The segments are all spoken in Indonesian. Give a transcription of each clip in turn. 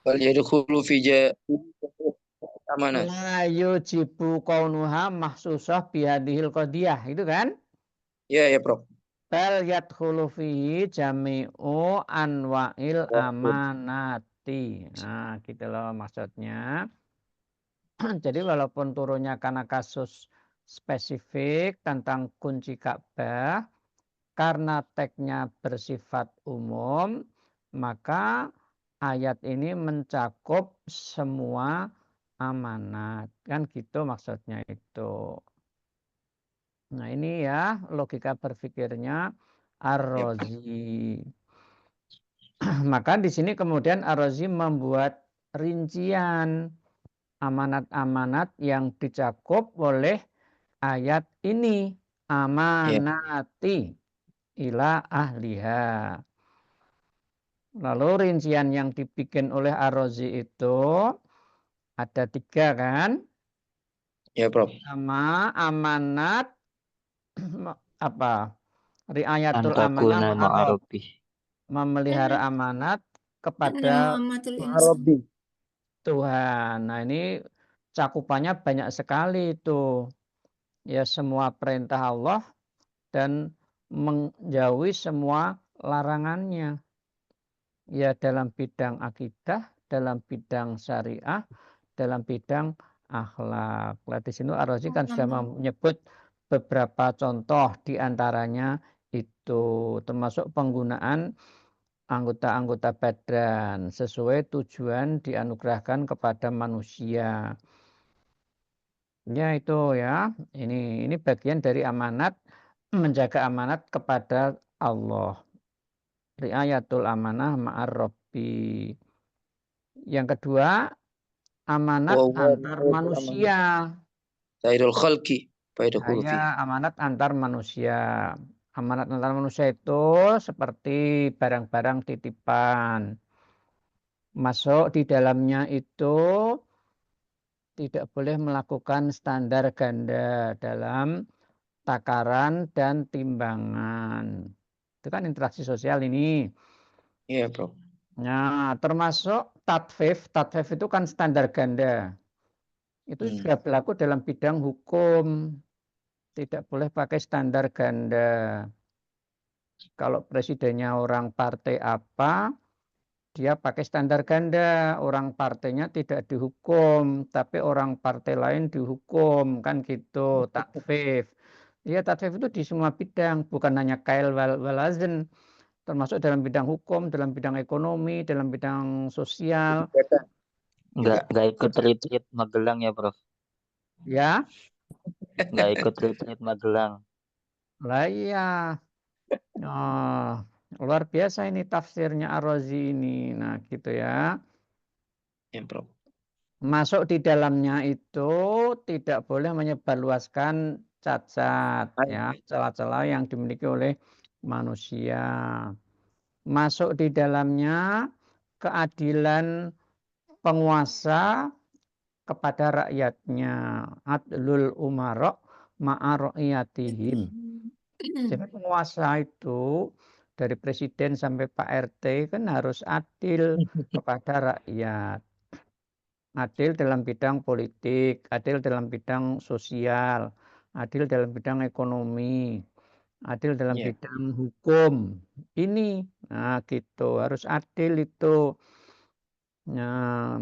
Wal yadkhulu fi amanah. La yujibu kaunuha mahsusah bihadihil qadiyah. Itu kan? Ya, ya, Prof. Bal yadkhulu fihi jami'u anwa'il amanati. Nah, gitu loh maksudnya. Jadi walaupun turunnya karena kasus spesifik tentang kunci Ka'bah, karena teksnya bersifat umum, maka ayat ini mencakup semua amanat. Kan gitu maksudnya itu. Nah ini ya logika berpikirnya Ya. Ar-Razi. Maka di sini kemudian Ar-Razi membuat rincian amanat-amanat yang dicakup oleh ayat ini. Ya. Amanati ila ahliha. Lalu rincian yang dibikin oleh Ar-Razi itu ada 3 kan? Ya, Prof. Sama amanat apa? Riayatul amanah Antakuna ma'arab. ma'arubih. Memelihara amanat kepada Arabi. Tuhan. Nah ini cakupannya banyak sekali itu. Ya semua perintah Allah dan menjauhi semua larangannya. Ya dalam bidang akidah, dalam bidang syariah, dalam bidang akhlak. Nah, di sini Ar-Razi kan sudah menyebut beberapa contoh diantaranya itu termasuk penggunaan anggota-anggota badan sesuai tujuan dianugerahkan kepada manusia. Ya itu ya. Ini bagian dari amanat menjaga amanat kepada Allah. Riayatul amanah ma'ar Rabbi. Yang kedua, amanat Wa huwa antar riayatul amanah. manusia. Sairul khalqi. Fa Ya, fihi. amanat antar manusia. Amanat antar manusia itu seperti barang-barang titipan. Masuk di dalamnya itu tidak boleh melakukan standar ganda dalam takaran dan timbangan. Itu kan interaksi sosial ini. Ya, Prof. Nah, termasuk tatfif. Tatfif itu kan standar ganda. Itu juga berlaku dalam bidang hukum. Tidak boleh pakai standar ganda. Kalau presidennya orang partai apa, dia pakai standar ganda. Orang partainya tidak dihukum, tapi orang partai lain dihukum. Kan gitu, tatfif. Ya, tatfif itu di semua bidang, bukan hanya kail walazen. Termasuk dalam bidang hukum, dalam bidang ekonomi, dalam bidang sosial. Juga. Nggak ikut retreat Magelang ya, Prof? Ya, Nggak ikut retreat Magelang. lah iya. Oh, luar biasa ini tafsirnya Ar-Razi ini. Nah, gitu ya. Ya, Prof. Masuk di dalamnya itu tidak boleh menyebarluaskan cacat, ya, celah-celah yang dimiliki oleh manusia. Masuk di dalamnya keadilan penguasa kepada rakyatnya. Adlul umarok ma'ariyatihim. Jadi penguasa itu dari presiden sampai Pak RT kan harus adil kepada rakyat. Adil dalam bidang politik, adil dalam bidang sosial, adil dalam bidang ekonomi, adil dalam Ya. bidang hukum. Ini, nah gitu, harus adil itu. Nah,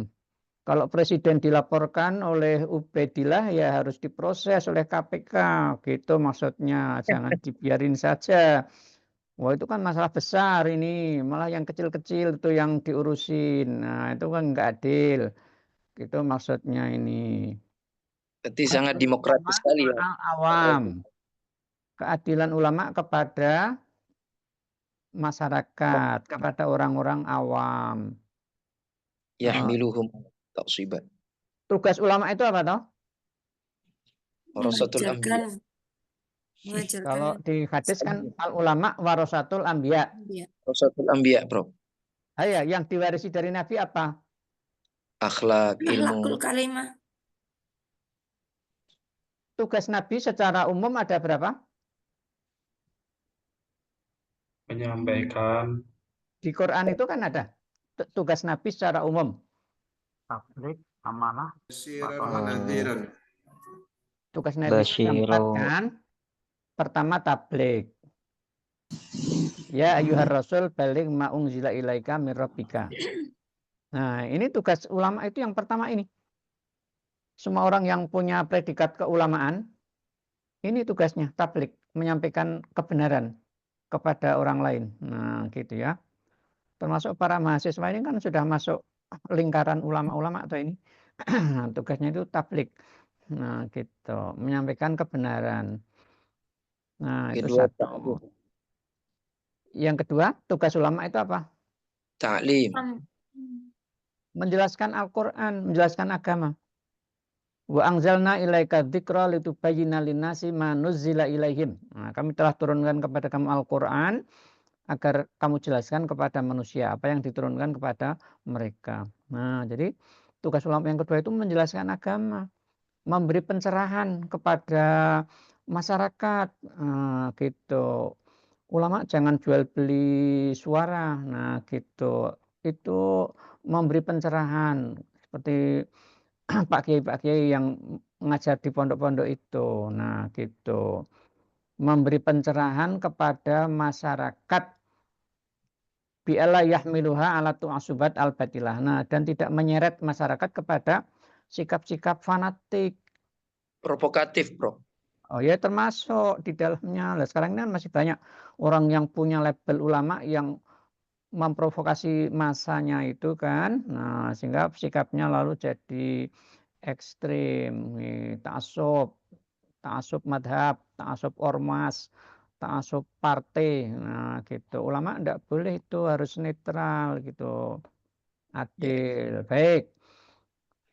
kalau presiden dilaporkan oleh Ubedillah ya harus diproses oleh KPK, gitu maksudnya. Jangan dibiarin saja. Wah itu kan masalah besar ini, malah yang kecil-kecil itu yang diurusin. Nah itu kan nggak adil. Gitu maksudnya ini. Berarti sangat Adlul ulama demokratis sekali ya. ma'al awam. Keadilan ulama kepada masyarakat, kepada orang-orang awam. Yahmiluhum taksiban. Tugas ulama itu apa toh? Warasatul anbiya. Kalau di hadis kan Anbiya. al ulama warasatul anbiya. Warasatul anbiya, Prof. Ya, yang diwarisi dari Nabi apa? Akhlak, ilmu. Tugas Nabi secara umum ada berapa? Menyampaikan Di Quran itu kan ada tugas Nabi secara umum. tabligh, amanah, Basyiran fatwa. wa nadhiran. Tugas Nabi itu keempat Basyiro. kan. Pertama tabligh. Ya ayyuhar rasul baligh ma unzila ilaika min rabbika. Nah, ini tugas ulama itu yang pertama ini. Semua orang yang punya predikat keulamaan, ini tugasnya tabligh, menyampaikan kebenaran kepada orang lain. Nah, gitu ya. Termasuk para mahasiswa ini kan sudah masuk lingkaran ulama-ulama atau ini. Tugasnya itu tabligh. Nah, gitu, menyampaikan kebenaran. Nah, itu Kedua, satu. Yang kedua, tugas ulama itu apa? ta'lim. Menjelaskan Al-Quran, menjelaskan agama. Wa anzalna ilaika dzikra litubayyina linnasi ma nuzzila ilaihim. Nah, kami telah turunkan kepada kamu Al-Quran agar kamu jelaskan kepada manusia apa yang diturunkan kepada mereka. Nah, jadi tugas ulama yang kedua itu menjelaskan agama, memberi pencerahan kepada masyarakat. Nah, gitu. Ulama jangan jual beli suara. Nah, gitu. Itu memberi pencerahan seperti Pak Kiai yang ngajar di pondok-pondok itu. Nah, gitu. Memberi pencerahan kepada masyarakat bi'alla yahmiluha ala tu'asubat al-batilah. Nah, dan tidak menyeret masyarakat kepada sikap-sikap fanatik. Provokatif, Bro. Oh ya, termasuk di dalamnya. Nah, sekarang ini masih banyak orang yang punya label ulama yang memprovokasi masanya itu kan. Nah, sehingga sikapnya lalu jadi ekstrim, ta'assub madhab, ta'assub ormas, ta'assub partai. Nah, gitu. Ulama enggak boleh, itu harus netral gitu. Adil. Baik.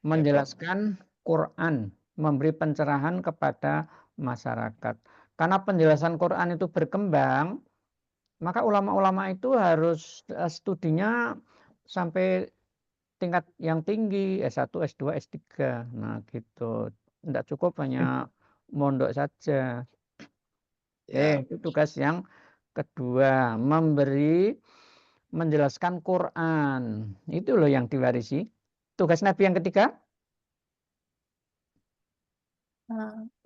Menjelaskan Quran, memberi pencerahan kepada masyarakat. Karena penjelasan Quran itu berkembang, maka ulama-ulama itu harus studinya sampai tingkat yang tinggi, S1, S2, S3. Nah, gitu. Tidak cukup hanya mondok saja. Ya. Itu tugas yang kedua, menjelaskan Quran. Itu loh yang diwarisi. Tugas Nabi yang ketiga,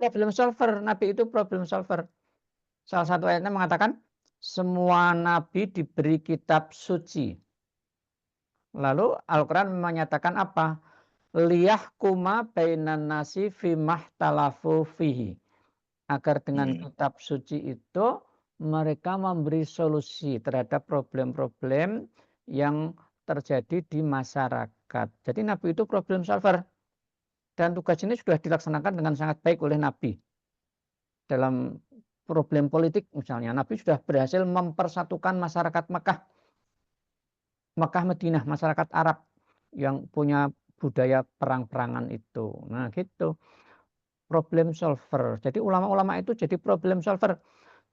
problem solver. Nabi itu problem solver. Salah satu ayatnya mengatakan, semua nabi diberi kitab suci. Lalu Al-Quran menyatakan apa? Liyahkuma bainan nasi fimah talafu fihi. Agar dengan kitab suci itu mereka memberi solusi terhadap problem-problem yang terjadi di masyarakat. Jadi Nabi itu problem solver. Dan tugas ini sudah dilaksanakan dengan sangat baik oleh Nabi. Dalam problem politik misalnya, Nabi sudah berhasil mempersatukan masyarakat Mekah, Madinah, masyarakat Arab yang punya budaya perang-perangan itu. Nah, gitu. Problem solver. Jadi ulama-ulama itu jadi problem solver.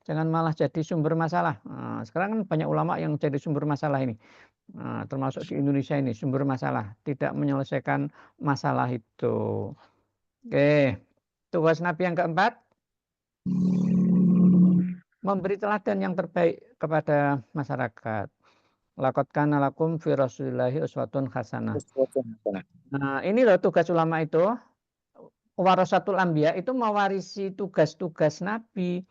Jangan malah jadi sumber masalah. Nah, sekarang kan banyak ulama yang jadi sumber masalah ini. Nah, termasuk di Indonesia ini sumber masalah. Tidak menyelesaikan masalah itu. Oke. Tugas Nabi yang keempat, memberi teladan yang terbaik kepada masyarakat. Laqad kana lakum fi Rasulillahi uswatun hasanah. Nah, ini loh tugas ulama itu. Warasatul Anbiya itu mewarisi tugas-tugas Nabi.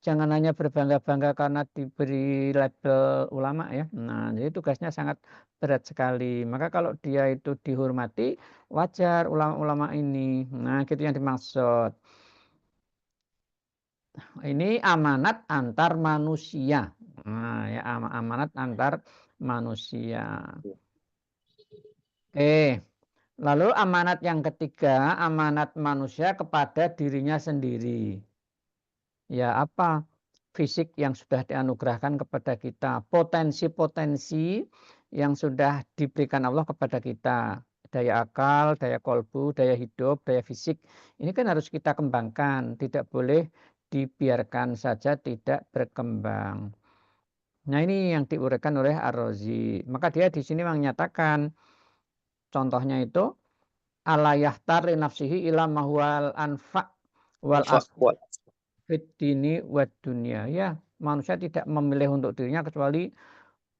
Jangan hanya berbangga-bangga karena diberi label ulama ya. Nah, jadi tugasnya sangat berat sekali. Maka kalau dia itu dihormati, wajar ulama-ulama ini. Nah, gitu yang dimaksud. Ini amanat antar manusia. Nah, ya amanat antar manusia. Lalu amanat yang ketiga, amanat manusia kepada dirinya sendiri. Ya apa? Fisik yang sudah dianugerahkan kepada kita, potensi-potensi yang sudah diberikan Allah kepada kita, daya akal, daya kolbu, daya hidup, daya fisik, ini kan harus kita kembangkan, tidak boleh dibiarkan saja tidak berkembang. Nah, ini yang diuraikan oleh Ar-Razi. Maka dia di sini menyatakan, contohnya itu, ala yahtar li nafsihi ila mahwal anfa' wal asfid dini wad dunia. Ya, manusia tidak memilih untuk dirinya kecuali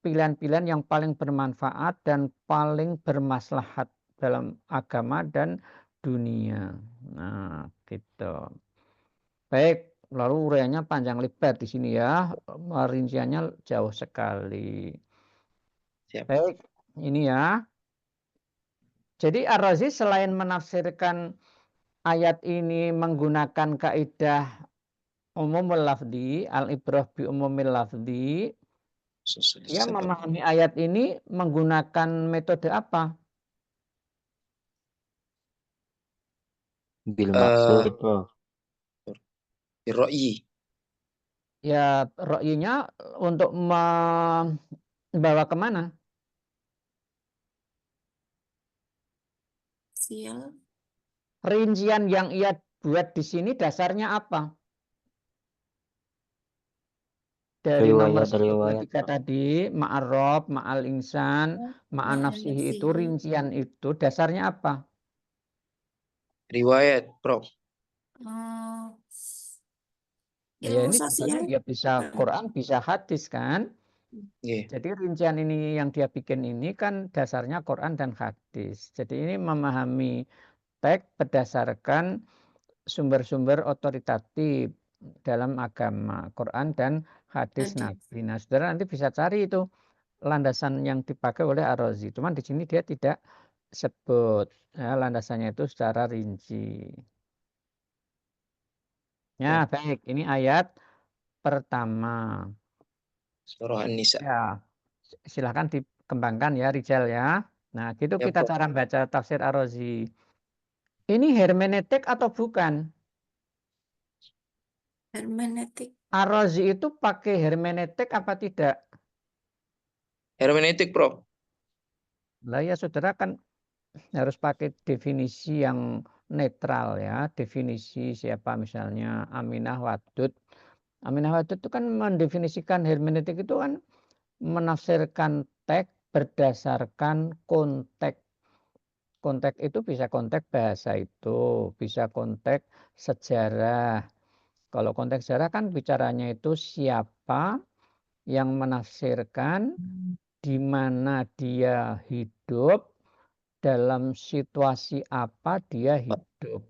pilihan-pilihan yang paling bermanfaat dan paling bermaslahat dalam agama dan dunia. Nah, gitu. Baik, lalu uraiannya panjang lebar di sini ya, rinciannya jauh sekali. Siap. Baik, ini ya. Jadi Ar-Razi selain menafsirkan ayat ini menggunakan kaidah umumul lafzi, al-ibrah bi umumil lafzi, dia memahami ayat ini menggunakan metode apa? Bil maksud, Prof. Birra'yi. Ya, ra'yinya untuk membawa kemana? Sial. Rincian yang ia buat di sini dasarnya apa? Dari nomor Riwayat, 1, 2, 3 Prof. tadi, ma'arrob, ma'al insan, ma'an nafsihi itu rincian itu dasarnya apa? Riwayat, Prof. Ya Ilmu ini sosial. sebenarnya ya bisa Quran, bisa hadis kan? Nggih. Jadi rincian ini yang dia bikin ini kan dasarnya Quran dan hadis. Jadi ini memahami teks berdasarkan sumber-sumber otoritatif dalam agama, Quran dan hadis Hadis. Nabi. Nah, saudara nanti bisa cari itu landasan yang dipakai oleh Ar-Razi. Cuman di sini dia tidak sebut ya, landasannya itu secara rinci. Ya, baik. Ini ayat pertama. Surah An-Nisa. Ya, silahkan dikembangkan ya, Rijal ya. Nah, gitu Ya, kita Prof. cara baca tafsir Ar-Razi. Ini hermeneutik atau bukan? Hermeneutik. Ar-Razi itu pakai hermeneutik apa tidak? Hermeneutik, Prof. Lah ya saudara kan harus pakai definisi yang netral ya. Definisi siapa misalnya Aminah Wadud. Aminah Wadud itu kan mendefinisikan hermeneutik itu kan menafsirkan teks berdasarkan konteks. Konteks itu bisa konteks bahasa itu, bisa konteks sejarah. Kalau konteks sejarah kan bicaranya itu siapa yang menafsirkan, di mana dia hidup, dalam situasi apa dia hidup.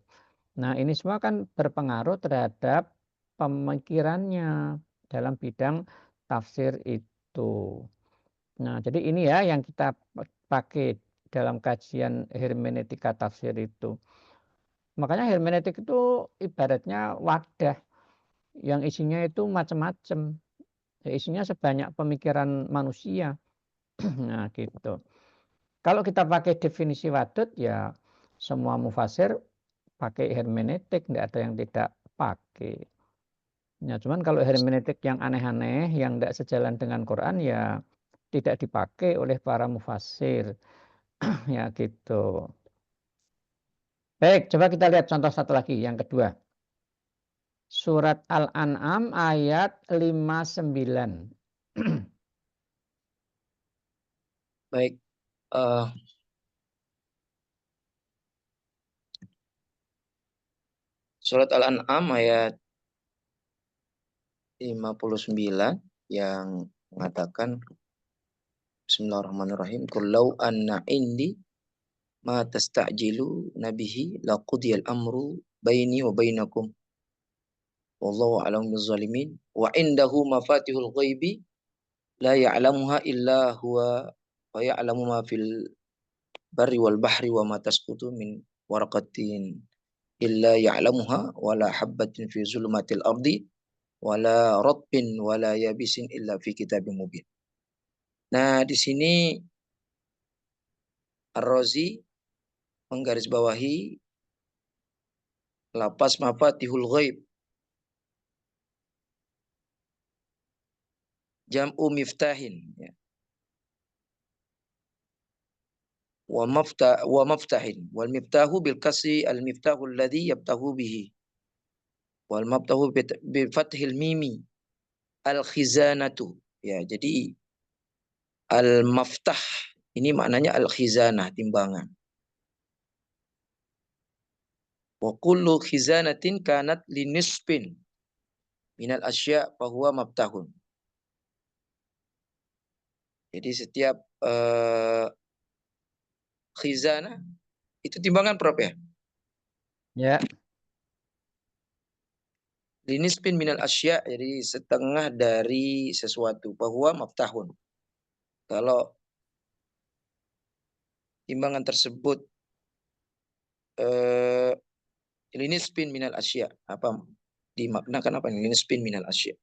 Nah, ini semua kan berpengaruh terhadap pemikirannya dalam bidang tafsir itu. Nah, jadi ini ya yang kita pakai dalam kajian hermeneutika tafsir itu. Makanya hermeneutik itu ibaratnya wadah yang isinya itu macam-macam. Ya, isinya sebanyak pemikiran manusia. Nah, gitu. Kalau kita pakai definisi wadud ya semua mufasir pakai hermeneutik, tidak ada yang tidak pakai. Ya, cuman kalau hermeneutik yang aneh-aneh, yang tidak sejalan dengan Quran ya tidak dipakai oleh para mufasir. Ya gitu. Baik, coba kita lihat contoh satu lagi, yang kedua. Surat Al-An'am ayat 59. Baik. Surat Al-An'am ayat 59 yang mengatakan Bismillahirrahmanirrahim. Qul law anna indi ma tasta'jilu nabihi laqudiyal amru baini wa bainakum wallahu a'lamu bizzalimin wa indahu mafatihul ghaibi la ya'lamuha illa huwa wa ya'lamu ma fil barri wal bahri wa ma tasqutu min waraqatin illa ya'lamuha wa la habbatin fi zulumatil ardi wa la ratbin wa la yabisin illa fi kitabim mubin. Nah, di sini Ar-Razi menggarisbawahi lapas mafatihul ghaib. Jam'u miftahin ya. Wa maftahin wal miftahu bil kasri al miftahu alladhi yabtahu bihi wal maftahu bi fathil mimi al khizanatu ya. Jadi al maftah ini maknanya al khizanah, timbangan. Wa kullu khizanatin kanat linisbin minal asya fahuwa maftahun. Jadi setiap khizanah itu timbangan Prof ya? Ya. Linisbin minal asya, jadi setengah dari sesuatu. Bahwa maftahun. Kalau timbangan tersebut linisbin minal asya, apa dimaknakan apa ini linisbin minal asya?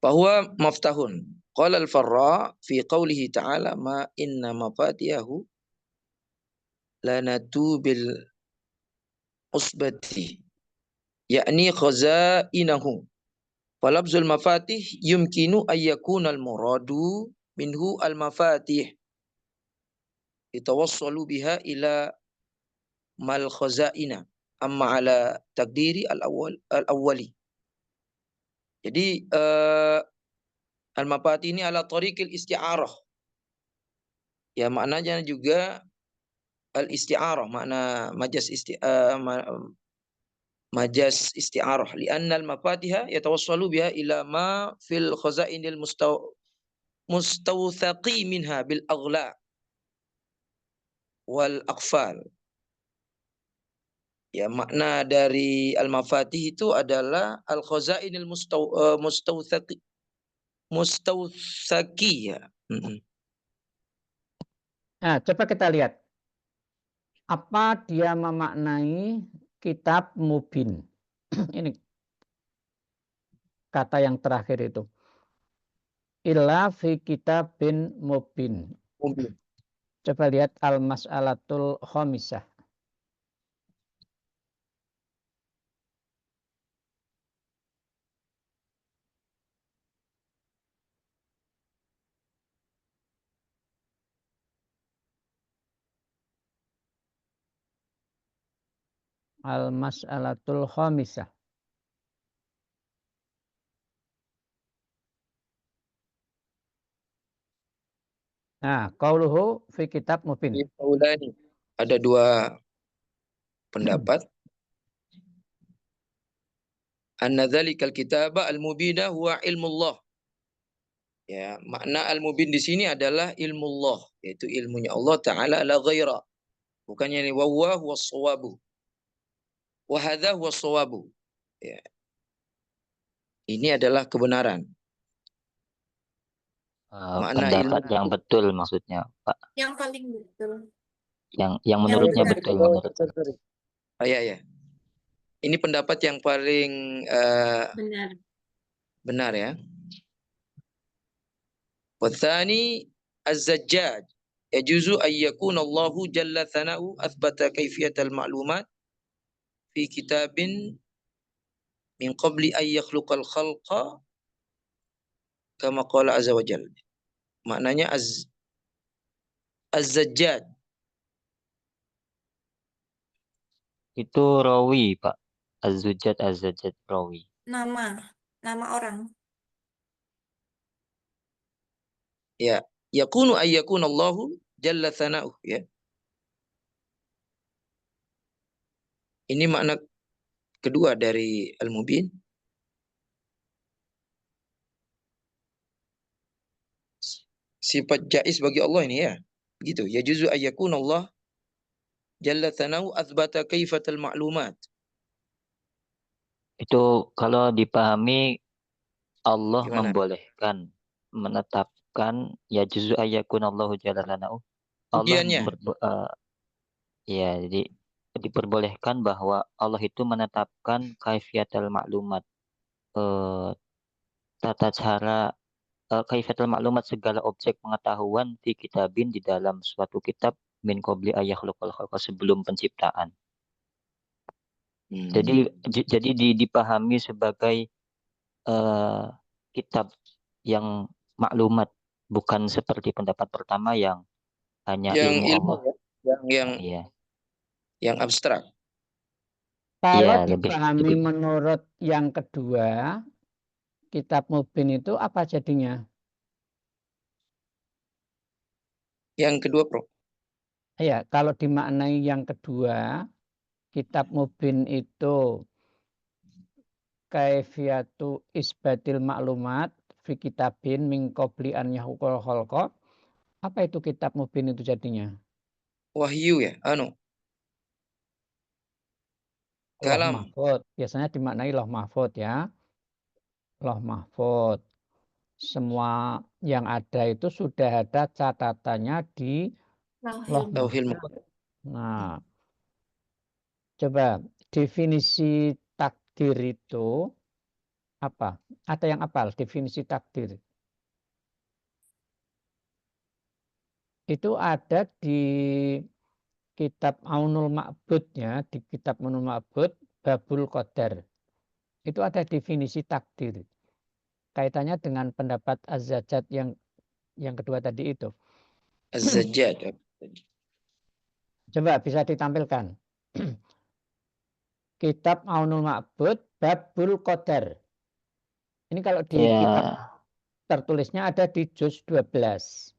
Bahwa maftahun. Qala al-Farra fi qawlihi ta'ala ma inna mafatihahu lanatu bil usbati yakni khazainahu. Falabzul mafatih yumkinu ayyakuna al-muradu minhu al-mafatih yatawassalu biha ila mal khazaina amma ala takdiri al-awwali. Jadi al-mafatih ini ala tariqil isti'arah. Ya maknanya juga al-isti'arah, makna majaz isti'arah li'anna al-mafatiha yatawassalu biha ila ma fil khazainil mustawthaqi minha bil aghla wal aqfal. Ya makna dari al-mafatih itu adalah al khazainil mustawthaqi ya. Nah, coba kita lihat apa dia memaknai kitab mubin. Ini kata yang terakhir itu. Illa fi kitabin mubin. Coba lihat al-mas'alatul khamisah. Al-mas'alatul khamisah. Nah, qauluhu fi kitab mubin. Ada dua pendapat. Anna dzalikal kitaba al-mubina huwa ilmullah. Ya, makna al-mubin di sini adalah ilmullah, yaitu ilmunya Allah Ta'ala la ghaira. Bukannya ini wa huwa huwas shawabu. Wa hadza huwas shawabu. Ya. Ini adalah kebenaran. Makna Pendapat ilmu yang betul maksudnya, Pak. Yang paling betul. Yang menurutnya benar. betul menurut. Oh ya ya. Ini pendapat yang paling Benar. benar ya. Wa tsani az-zajjaj yajuzu an yakuna Allahu jalla thana'u athbata kayfiyatal ma'lumat fi kitabin min qabli an yakhluqal khalqa kama qala azza wa jalla. Maknanya az-zajjaj Itu rawi, Pak. Az-Zujjad rawi. Nama orang. ya yakunu ay yakuna Allahu jalla thana'u ya. Ini makna kedua dari al-mubin. Sifat jaiz bagi Allah ini ya. Gitu. Ya juzu ay yakuna Allah jalla thana'u athbata kaifatal ma'lumat. Itu kalau dipahami Allah Gimana? membolehkan, menetapkan ya juzu ayyakunallahu jalla thana'u. Allah Ujiannya. Ya, jadi diperbolehkan bahwa Allah itu menetapkan kaifiatul maklumat, tata cara kaifiatul maklumat segala objek pengetahuan di kitabin di dalam suatu kitab min qabli ayakhluqal khalqa sebelum penciptaan. Jadi dipahami sebagai kitab yang maklumat, bukan seperti pendapat pertama yang hanya yang ilmu Allah. Ya? Yang abstrak. Kalau Ya, dipahami menurut yang kedua, kitab mubin itu apa jadinya? Yang kedua, Prof. Ya, kalau dimaknai yang kedua, kitab mubin itu kaifiyatu isbatil maklumat fi kitabin min qabli an yahuqal khalqa. Apa itu kitab mubin itu jadinya? Wahyu ya, Lauh kalam. mahfud. Biasanya dimaknai lauh mahfud ya. Lauh mahfud. Semua yang ada itu sudah ada catatannya di lauh Lauhil mahfud. Nah, coba definisi takdir itu apa? Ada yang apal definisi takdir? Itu ada di kitab Aunul Ma'bud ya, di kitab Aunul Ma'bud Babul Qadar. Itu ada definisi takdir. Kaitannya dengan pendapat Az-Zajjaj yang kedua tadi itu. Az-Zajjaj. Coba bisa ditampilkan. Kitab Aunul Ma'bud Babul Qadar. Ini kalau di kitab tertulisnya ada di juz 12.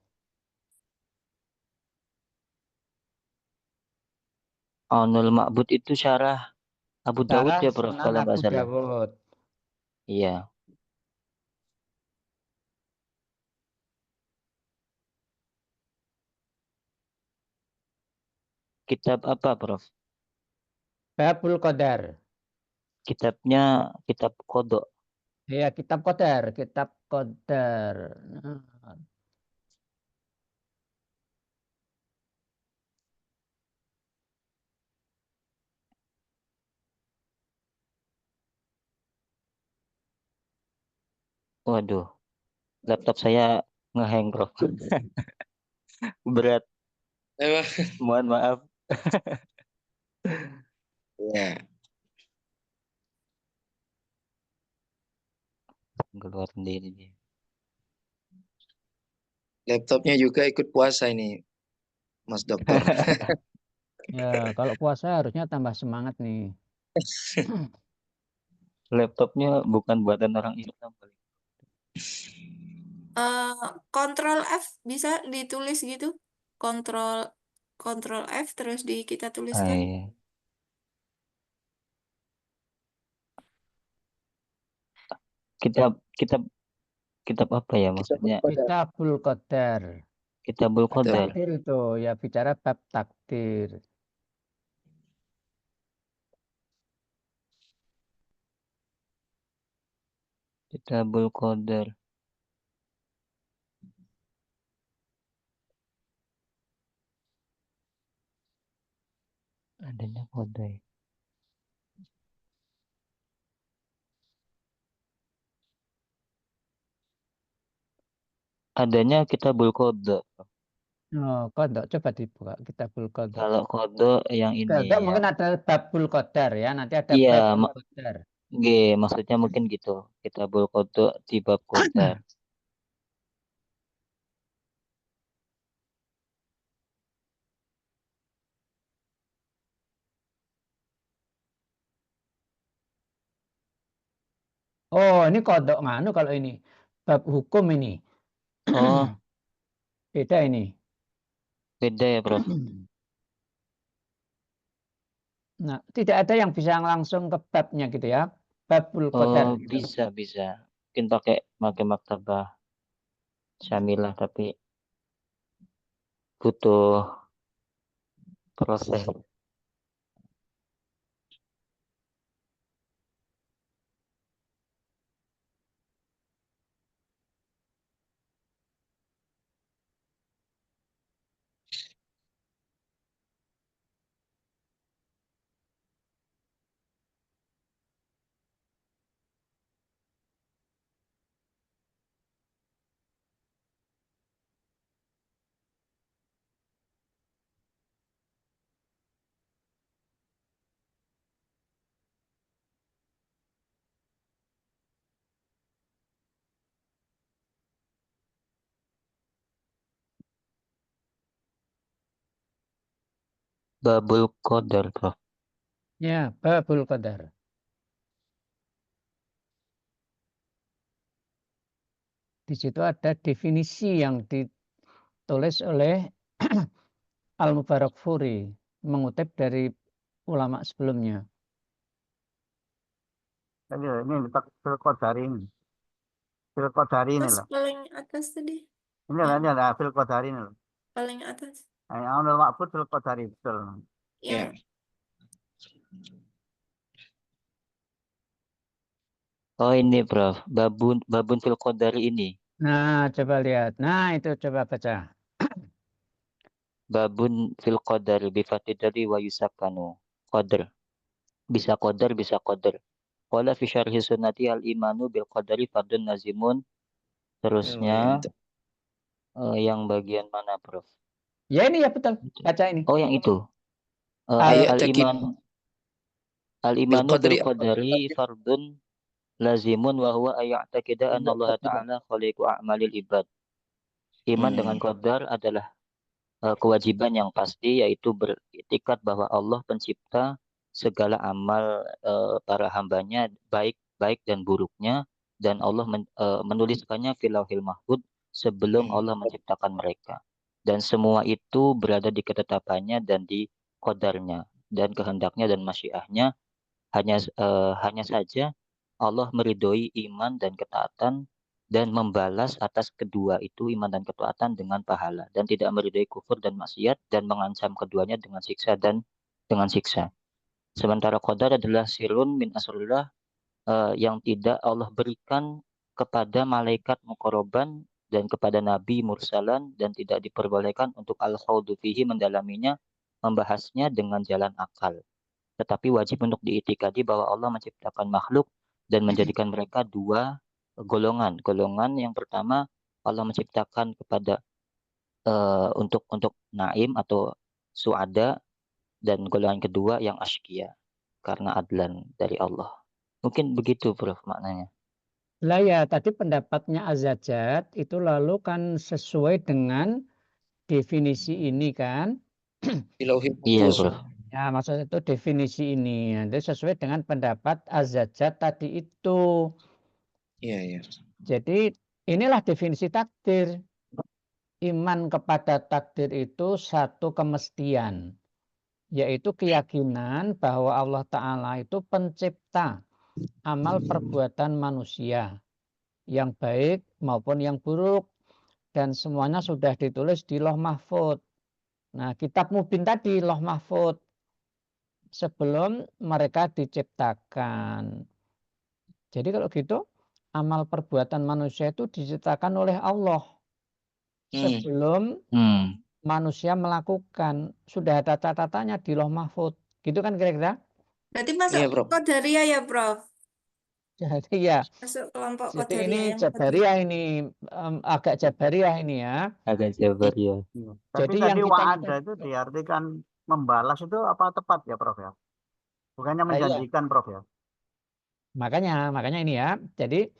Aunul Ma'bud itu syarah Abu Dawud Syarah ya, Prof, Sunan kalau nggak Abu salah. Dawud. Iya. Kitab apa, Prof? Babul Qadar. Kitabnya kitab kodok. Ya, kitab Qadar, kitab Qadar. Nah. Waduh, laptop saya ngehang, Prof. Berat, Emang, mohon maaf. ya. Keluar sendiri dia. Laptopnya juga ikut puasa ini, Mas Dokter. Ya, kalau puasa harusnya tambah semangat nih. Laptopnya bukan buatan orang Islam. Kontrol F bisa ditulis gitu. Kontrol F terus kita tuliskan. Iya. Kitab apa ya maksudnya? Kitabul Qadar. Kitabul Qadar. Takdir itu ya bicara bab takdir. Kitabul Qadar. Adanya Qadar. Adanya Kitabul Qadar. Oh, kodok coba dibuka Kitabul Qadar. Kalau kodok yang ini Kodok yang mungkin ada Babul Qadar ya, nanti ada iya, Babul Qadar. maksudnya mungkin gitu. Kitabul Qadar di bab Qadar. Oh, ini kodok nganu kalau ini. Bab hukum ini. Oh, Beda ini. beda ya, Prof. Nah, tidak ada yang bisa langsung ke babnya gitu ya. Babul Qadar Oh, gitu. bisa. Mungkin pakai maktabah Syamilah tapi butuh proses. Babul Qadar, Prof. Ya, Babul Qadar. Di situ ada definisi yang ditulis oleh Al-Mubarakfuri, mengutip dari ulama sebelumnya. Ini Babul Qadar ini. Fil qadari ini Terus loh. paling atas tadi. Ini loh, ini ada fil qadari ini loh. Paling atas. Aunul ma'bud fil qadari, betul. Ya. Yang Oh ini Prof, babun fil qadari ini. Nah, coba lihat. Nah, itu coba baca. Babun fil qadari bi fatidari wa yusakanu. Qadar. Bisa qadar, bisa qadar. Qala fi syarhi sunnati al imanu bil qadari fardun nazimun. Terusnya yang bagian mana Prof? Ya ini ya betul. Baca ini. Oh yang itu. Ayat Al takib iman al bil imanu bil qadri qadari fardun lazimun wa huwa ayya'taqida anna Allah Ta'ala khaliqu a'malil ibad. Iman dengan qadar adalah kewajiban yang pasti, yaitu beriktikad bahwa Allah pencipta segala amal para hambanya, baik dan buruknya, dan Allah menuliskannya fil lauhil mahfud sebelum Allah menciptakan mereka. Dan semua itu berada di ketetapannya dan di qadarnya dan kehendaknya dan masyiahnya. Hanya saja Allah meridhoi iman dan ketaatan dan membalas atas kedua itu, iman dan ketaatan, dengan pahala, dan tidak meridhoi kufur dan maksiat dan mengancam keduanya dengan siksa dan dengan siksa. Sementara qadar adalah sirun min asrillah, yang tidak Allah berikan kepada malaikat muqarraban dan kepada nabi mursalan, dan tidak diperbolehkan untuk al-khawdu fihi, mendalaminya, membahasnya dengan jalan akal. Tetapi wajib untuk diitikadi bahwa Allah menciptakan makhluk dan menjadikan mereka dua golongan. Golongan yang pertama, Allah menciptakan kepada untuk naim atau suada, dan golongan kedua yang askia karena adlan dari Allah. Mungkin begitu Prof maknanya. Lah ya, tadi pendapatnya Az-Zajjaj itu lalu kan sesuai dengan definisi ini kan. Iya Prof. Ya, maksudnya itu definisi ini. Jadi sesuai dengan pendapat Az-Zajjaj tadi itu. Iya, iya. Jadi inilah definisi takdir. Iman kepada takdir itu satu kemestian. Yaitu keyakinan bahwa Allah Ta'ala itu pencipta amal perbuatan manusia. Yang baik maupun yang buruk. Dan semuanya sudah ditulis di Lauh Mahfud. Nah, kitab Mubin tadi Lauh Mahfud. Sebelum mereka diciptakan. Jadi kalau gitu, amal perbuatan manusia itu diciptakan oleh Allah. Sebelum manusia melakukan. Sudah ada catatannya di Lauh Mahfud. Gitu kan kira-kira? berarti masuk Qadariyah ya, Prof? Jadi ya. Masuk kelompok Jadi Qadariyah ini yang Jabariyah ini. Agak Jabariyah ini ya. Agak Jabariyah. Tapi Jadi tadi yang wa'ada itu diartikan membalas itu apa tepat ya Prof ya? Bukannya menjanjikan Prof ya? Makanya ini ya. Jadi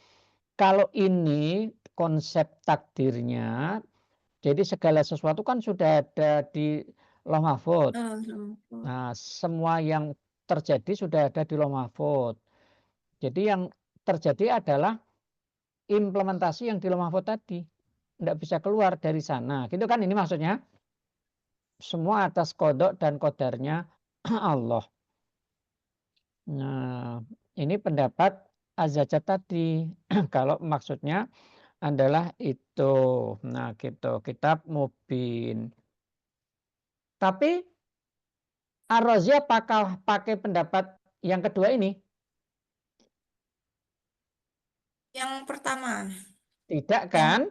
kalau ini konsep takdirnya, jadi segala sesuatu kan sudah ada di Lauh Mahfud. Nah, semua yang terjadi sudah ada di Lauh Mahfud. Jadi yang terjadi adalah implementasi yang di Lauh Mahfud tadi. Tidak bisa keluar dari sana. Gitu kan ini maksudnya? Semua atas kodok dan kodarnya Allah. Nah, ini pendapat Az-Zajjaj tadi. Kalau maksudnya adalah itu. Nah, gitu. Kitab Mubin. Tapi Ar-Razi apakah pakai pendapat yang kedua ini? Yang pertama. Tidak kan?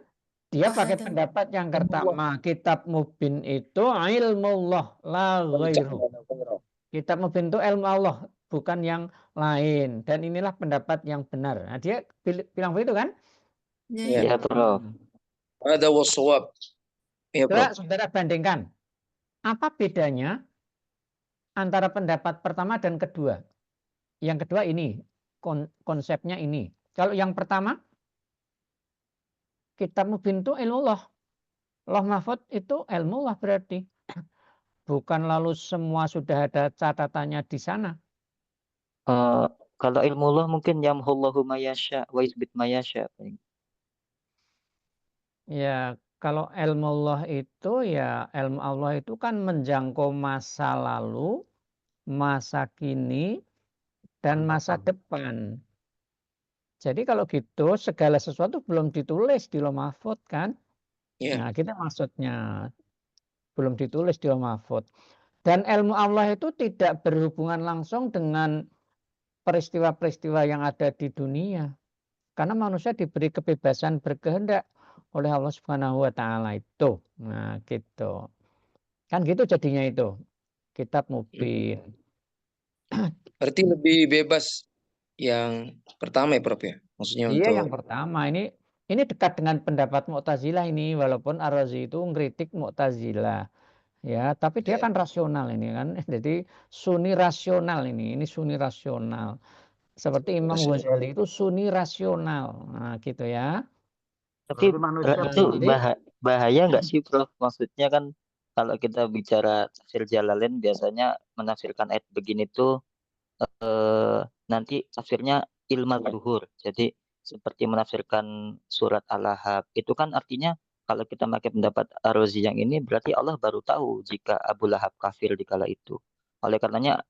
Dia pakai pendapat yang pertama. Kitab Mubin itu ilmullah la ghairu. Kitab Mubin itu ilmu Allah, bukan yang lain. Dan inilah pendapat yang benar. Nah, dia bilang begitu kan? Iya Prof. Ada waswab. Ya, Coba saudara bandingkan. Apa bedanya antara pendapat pertama dan kedua? Yang kedua ini, konsepnya ini. Kalau yang pertama, Kitab Mubin itu ilmu Allah. Lauh Mahfud itu ilmu Allah berarti. Bukan lalu semua sudah ada catatannya di sana. Kalau ilmu Allah mungkin yamhullahu mayasya wa isbit mayasya. Ya, kalau ilmu Allah itu ya ilmu Allah itu kan menjangkau masa lalu, masa kini, dan masa depan. Jadi kalau gitu segala sesuatu belum ditulis di Lauh Mahfuz kan? Ya. Nah, kita maksudnya belum ditulis di Lauh Mahfuz. Dan ilmu Allah itu tidak berhubungan langsung dengan peristiwa-peristiwa yang ada di dunia. Karena manusia diberi kebebasan berkehendak oleh Allah Subhanahu wa taala itu. Nah, gitu. Kan gitu jadinya itu. Kitab Mubin. Berarti lebih bebas yang pertama ya, Prof ya? Maksudnya Iya, yang untuk pertama ini dekat dengan pendapat Mu'tazilah ini, walaupun Ar-Razi itu ngkritik Mu'tazilah. Ya, tapi dia kan rasional ini kan. Jadi Sunni rasional ini Sunni rasional. Seperti Imam Ghazali itu Sunni rasional. Nah, gitu ya. Tapi Berarti manusia itu Jadi bahaya nggak sih, Prof? Maksudnya kan kalau kita bicara tafsir Jalalain biasanya menafsirkan ayat begini tuh nanti tafsirnya ilmu zuhur. Jadi seperti menafsirkan surat Al-Lahab. Itu kan artinya kalau kita pakai pendapat Ar-Razi yang ini berarti Allah baru tahu jika Abu Lahab kafir di kala itu. Oleh karenanya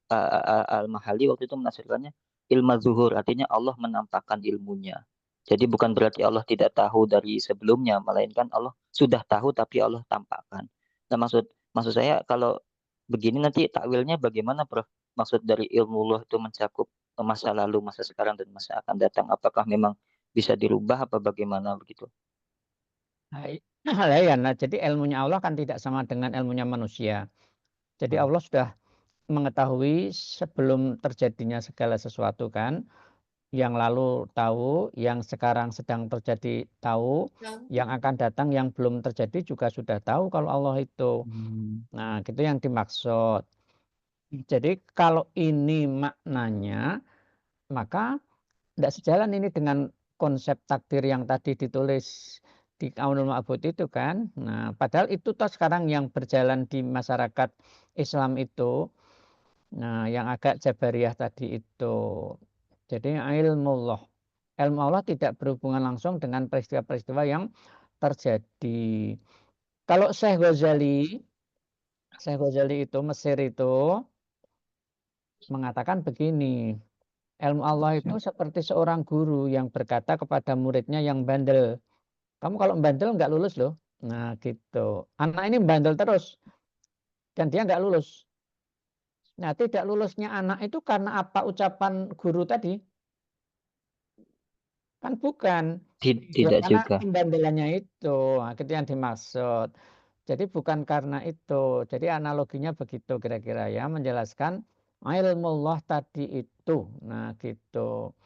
Al-Mahali waktu itu menafsirkannya ilmu zuhur, artinya Allah menampakkan ilmunya. Jadi bukan berarti Allah tidak tahu dari sebelumnya, melainkan Allah sudah tahu tapi Allah tampakkan. Nah, maksud saya kalau begini nanti takwilnya bagaimana, Prof? Maksud dari ilmu Allah itu mencakup masa lalu, masa sekarang, dan masa akan datang. Apakah memang bisa dirubah apa bagaimana begitu? Nah, ya, nah, jadi ilmunya Allah kan tidak sama dengan ilmunya manusia. Jadi Allah sudah mengetahui sebelum terjadinya segala sesuatu kan. Yang lalu tahu, yang sekarang sedang terjadi tahu, yang akan datang yang belum terjadi juga sudah tahu kalau Allah itu. Nah, itu yang dimaksud. Jadi kalau ini maknanya, maka tidak sejalan ini dengan konsep takdir yang tadi ditulis di Qaulul Ma'bud itu kan. Nah, padahal itu toh sekarang yang berjalan di masyarakat Islam itu. Nah, yang agak Jabariyah tadi itu. Jadi ilmu Allah tidak berhubungan langsung dengan peristiwa-peristiwa yang terjadi. Kalau Syekh Ghazali itu Mesir itu mengatakan begini, ilmu Allah itu seperti seorang guru yang berkata kepada muridnya yang bandel, kamu kalau bandel nggak lulus loh. Nah gitu. Anak ini bandel terus dan dia nggak lulus. Nah, tidak lulusnya anak itu karena apa ucapan guru tadi? Kan bukan. Ya, Tidak karena juga. pembandelannya itu. Nah, itu yang dimaksud. Jadi bukan karena itu. Jadi analoginya begitu kira-kira ya. Menjelaskan ilmu Allah tadi itu. Nah gitu.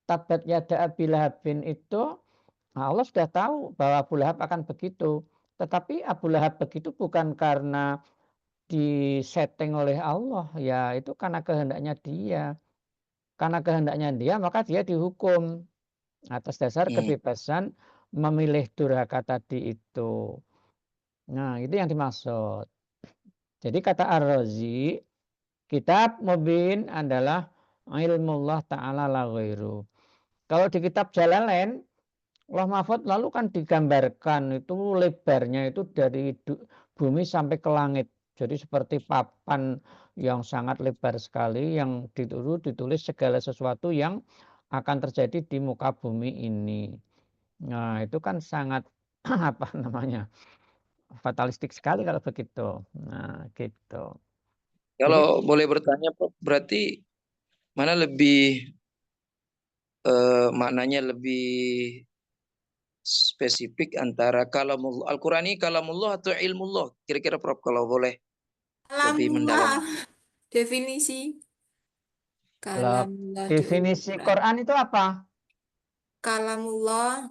Tabat yada Abi Lahabin itu Allah sudah tahu bahwa Abu Lahab akan begitu. Tetapi Abu Lahab begitu bukan karena disetting oleh Allah, ya itu karena kehendaknya dia. Karena kehendaknya dia, maka dia dihukum atas dasar kebebasan memilih durhaka tadi itu. Nah, itu yang dimaksud. Jadi kata Ar-Razi, kitab Mubin adalah ilmullah ta'ala la ghairu. Kalau di kitab Jalalain, Lauh Mahfuz lalu kan digambarkan itu lebarnya itu dari bumi sampai ke langit. Jadi seperti papan yang sangat lebar sekali yang ditulis segala sesuatu yang akan terjadi di muka bumi ini. Nah, itu kan sangat apa namanya? Fatalistik sekali kalau begitu. Nah, gitu. Jadi Kalau boleh bertanya, Prof, berarti mana lebih maknanya lebih spesifik antara kalamullah Al-Qur'an ini kalamullah atau ilmullah? Kira-kira Prof kalau boleh lebih mendalam. Kalamullah definisi kalamullah di definisi Al-Quran. Quran itu apa? Kalamullah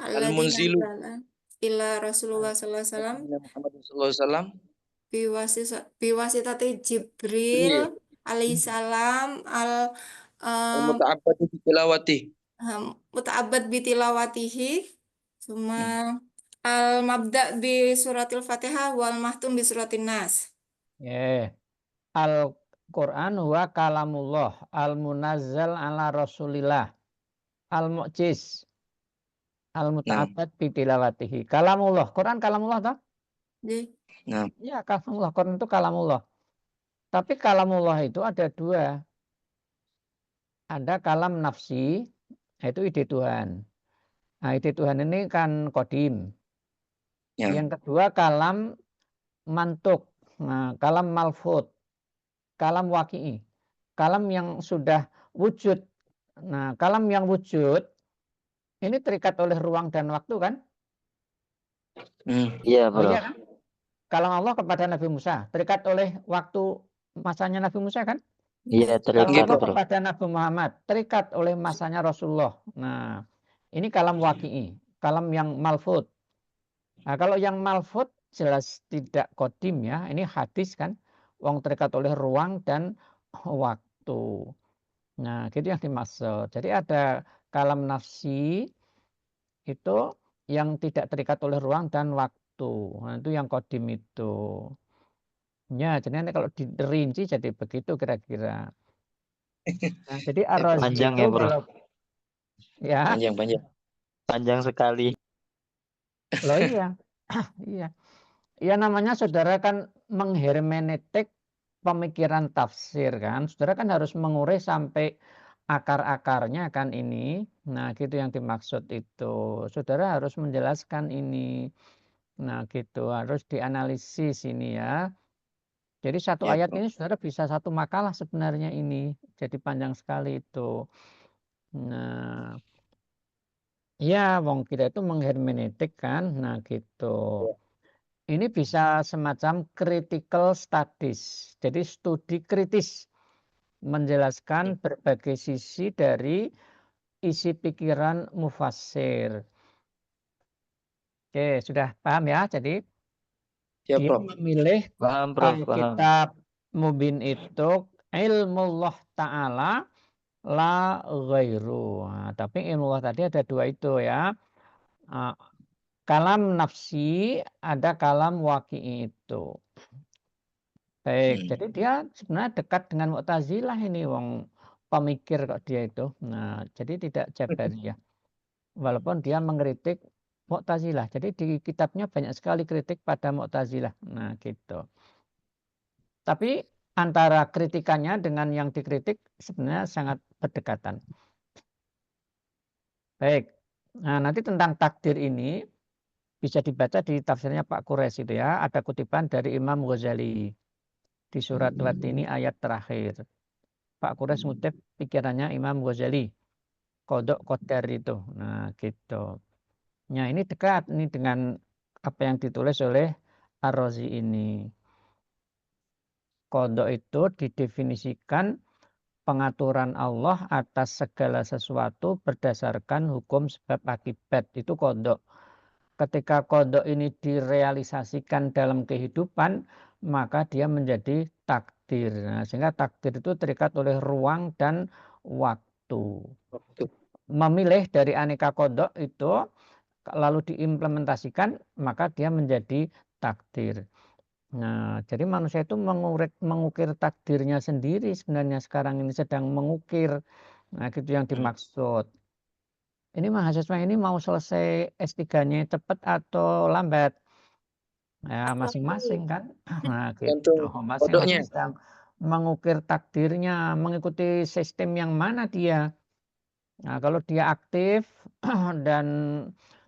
alladzi Al-Munzilu nazala ila Rasulullah sallallahu alaihi wasallam Muhammad sallallahu alaihi wasallam. biwasitati Jibril Iya. alaihissalam al Al-muta'abbadu bi tilawati. muta'abbad bi tilawatihi summa al mabda bi suratil Fatihah wal mahtum bi suratin Nas. Al-Quran huwa kalamullah al-munazzal ala rasulillah al-mu'jiz al-muta'abbad bitilawatihi. Kalamullah. Quran kalamullah toh? Nah, Ya, kalamullah. Quran itu kalamullah. Tapi kalamullah itu ada dua. Ada kalam nafsi, Itu ide Tuhan. Nah, ide Tuhan ini kan kodim. Ya. Yang kedua kalam mantuk. Nah, kalam malfud. Kalam waki'i. Kalam yang sudah wujud. Nah, kalam yang wujud ini terikat oleh ruang dan waktu kan? Iya, Oh Bro. iya kan? Kalam Allah kepada Nabi Musa terikat oleh waktu masanya Nabi Musa kan? Iya, Kalam terikat, Allah Bro. kepada Nabi Muhammad terikat oleh masanya Rasulullah. Nah, ini kalam waki'i, kalam yang malfud. Nah, kalau yang malfud jelas tidak kodim ya. Ini hadis kan, wong terikat oleh ruang dan waktu. Nah, gitu yang dimaksud. Jadi ada kalam nafsi itu yang tidak terikat oleh ruang dan waktu. Nah, itu yang kodim itu. Ya, jadi nanti kalau dirinci jadi begitu kira-kira. Nah, jadi Ar-Razi Panjang itu ya, Bro. kalau ya, Panjang. Panjang sekali. loh iya. Iya. Ya namanya saudara kan menghermeneutik pemikiran tafsir kan. Saudara kan harus mengurai sampai akar-akarnya kan ini. Nah, gitu yang dimaksud itu. Saudara harus menjelaskan ini. Nah, gitu harus dianalisis ini ya. Jadi satu Ya, ayat Bro. ini saudara bisa satu makalah sebenarnya ini. Jadi panjang sekali itu. Nah, ya wong kita itu menghermeneutik kan. Nah, gitu. Ini bisa semacam critical studies. Jadi studi kritis menjelaskan berbagai sisi dari isi pikiran mufassir. Oke, sudah paham ya? Jadi Ya, dia Bro. memilih Paham, Prof. Paham. Alkitab Mubin itu ilmullah ta'ala la ghairu. Nah, tapi ilmullah tadi ada dua itu ya. Kalam nafsi ada kalam waqi'i itu. Baik, jadi dia sebenarnya dekat dengan Mu'tazilah ini wong pemikir kok dia itu. Nah, jadi tidak Jabariyah. Walaupun dia mengkritik Mu'tazilah. Jadi di kitabnya banyak sekali kritik pada Mu'tazilah. Nah, gitu. Tapi antara kritikannya dengan yang dikritik sebenarnya sangat berdekatan. Baik. Nah, nanti tentang takdir ini bisa dibaca di tafsirnya Pak Quraisy itu ya. Ada kutipan dari Imam Ghazali di surat Watini ayat terakhir. Pak Quraisy ngutip pikirannya Imam Ghazali. Kodok qadar itu. Nah, gitu. Nah, ini dekat ini dengan apa yang ditulis oleh Ar-Razi ini. Kodok itu didefinisikan pengaturan Allah atas segala sesuatu berdasarkan hukum sebab akibat. Itu kodok. Ketika kodok ini direalisasikan dalam kehidupan, maka dia menjadi takdir. Nah, sehingga takdir itu terikat oleh ruang dan waktu. Memilih dari aneka kodok itu lalu diimplementasikan, maka dia menjadi takdir. Nah, jadi manusia itu mengukir takdirnya sendiri sebenarnya sekarang ini sedang mengukir. Nah, gitu yang dimaksud. Ini mahasiswa ini mau selesai S3-nya cepat atau lambat? Ya, masing-masing kan. Nah, gitu. Masing-masing sedang mengukir takdirnya, mengikuti sistem yang mana dia. Nah, kalau dia aktif dan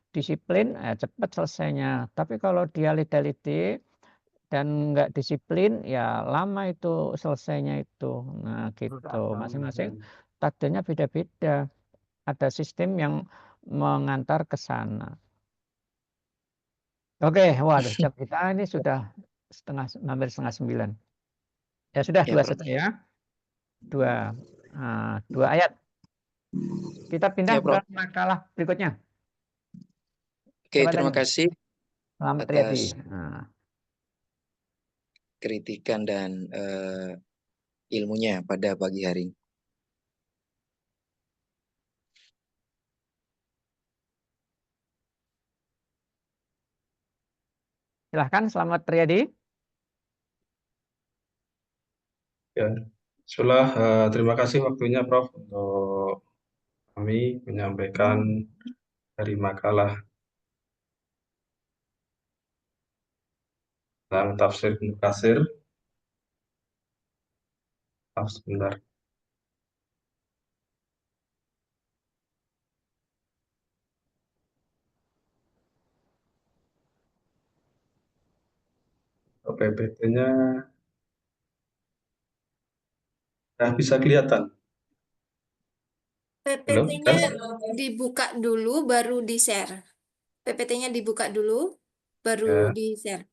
disiplin, cepat selesainya. Tapi kalau dia lida-lidi dan nggak disiplin, ya lama itu selesainya itu. Nah, gitu. Masing-masing takdirnya beda-beda. Ada sistem yang mengantar ke sana. Oke, waduh, jam kita ini sudah hampir setengah 9. Ya sudah, Ya, dua Bro. saja ya. Dua ayat. Kita pindah Ya, Bro. ke makalah berikutnya. Oke, Siapa terima tadi? kasih Selamat atas Riyadi. kritikan dan ilmunya pada pagi hari ini. Silahkan, Selamat Riyadi. Ya, terima kasih waktunya Prof untuk kami menyampaikan dari makalah tentang tafsir Ibnu Katsir. Sebentar. PPT-nya bisa kelihatan. Halo, PPT-nya dibuka dulu baru di-share. PPT-nya dibuka dulu baru ya. di-share.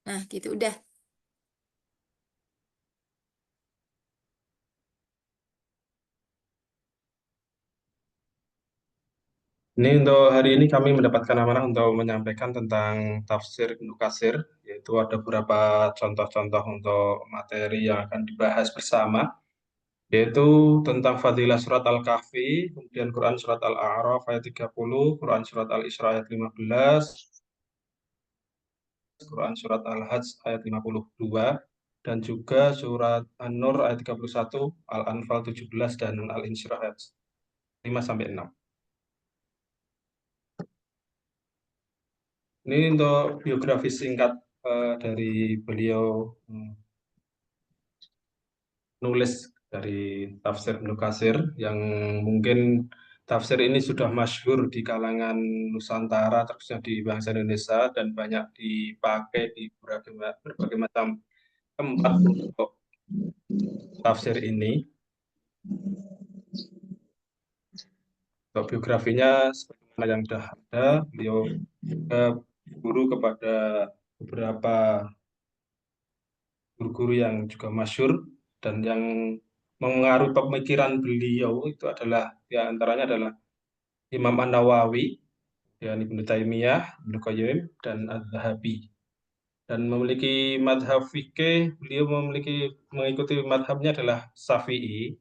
Nah, gitu udah. Ini untuk hari ini kami mendapatkan amanah untuk menyampaikan tentang tafsir Ibnu Katsir, yaitu ada beberapa contoh-contoh untuk materi yang akan dibahas bersama, yaitu tentang fadilah surat Al-Kahfi, kemudian Quran surat Al-A'raf ayat 30, Quran surat Al-Isra ayat 15, Quran surat Al-Hajj ayat 52, dan juga surat An-Nur ayat 31, Al-Anfal 17, dan Al-Insyirah ayat 5-6. Ini untuk biografi singkat dari beliau nulis dari tafsir Ibnu Katsir, yang mungkin tafsir ini sudah masyhur di kalangan Nusantara, terusnya di bangsa Indonesia, dan banyak dipakai di berbagai macam tempat untuk tafsir ini. Untuk biografinya sebagaimana yang sudah ada, beliau guru kepada beberapa guru-guru yang juga masyhur, dan yang mengaruhi pemikiran beliau itu adalah, ya antaranya adalah Imam An-Nawawi, dan Ibnu Taimiyah, Ibnu Qayyim, dan Az-Zahabi. Dan memiliki madhab fikih, beliau mengikuti madhabnya adalah Syafi'i,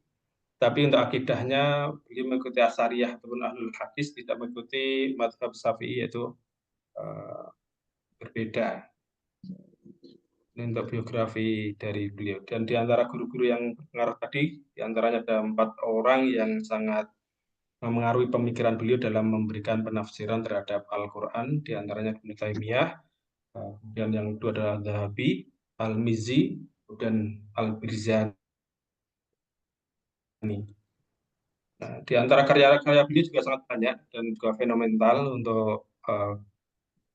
tapi untuk akidahnya beliau mengikuti Asy'ariyah ataupun Ahlul Hadis, tidak mengikuti madhab Syafi'i, yaitu berbeda. Ini untuk biografi dari beliau. Dan di antara guru-guru yang berpengaruh tadi, di antaranya ada 4 orang yang sangat memengaruhi pemikiran beliau dalam memberikan penafsiran terhadap Al-Quran, di antaranya Ibnu Taimiyah, kemudian yang kedua adalah Zahabi, Al-Mizzi, dan Al-Birzani. Nah, di antara karya-karya beliau juga sangat banyak dan juga fenomenal untuk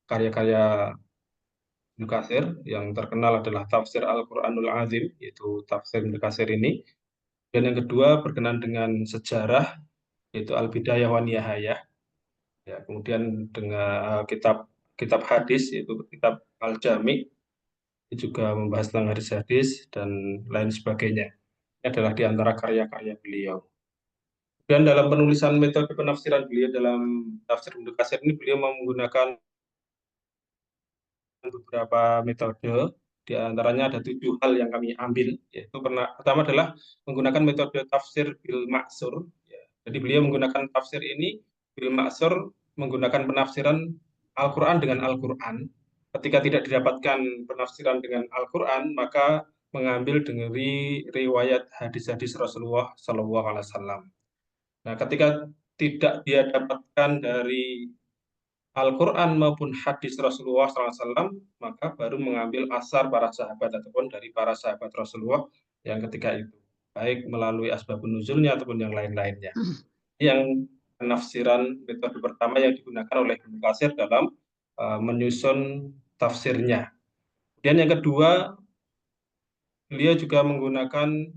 karya-karya Ibnu Katsir. Yang terkenal adalah tafsir Al-Quranul Azim, yaitu tafsir Ibnu Katsir ini. Dan yang kedua berkenaan dengan sejarah, yaitu Al-Bidayah wa Nihayah. Ya, kemudian dengan kitab hadis, yaitu kitab Al-Jami', ini juga membahas tentang hadis-hadis dan lain sebagainya. Ini adalah di antara karya-karya beliau. Dan dalam penulisan metode penafsiran beliau dalam tafsir Ibnu Katsir ini, beliau menggunakan beberapa metode. Di antaranya ada 7 hal yang kami ambil, yaitu pertama adalah menggunakan metode tafsir bil maksur. Jadi beliau menggunakan tafsir ini bil maksur, menggunakan penafsiran Al-Quran dengan Al-Quran. Ketika tidak didapatkan penafsiran dengan Al-Quran, maka mengambil dari riwayat hadis-hadis Rasulullah SAW. Nah, ketika tidak dia dapatkan dari Al-Quran maupun hadis Rasulullah SAW, maka baru mengambil asar para sahabat ataupun dari para sahabat Rasulullah yang ketika itu, baik melalui asbabun nuzulnya ataupun yang lain-lainnya. Yang penafsiran metode pertama yang digunakan oleh Ibnu Katsir dalam menyusun tafsirnya. Dan yang kedua, beliau juga menggunakan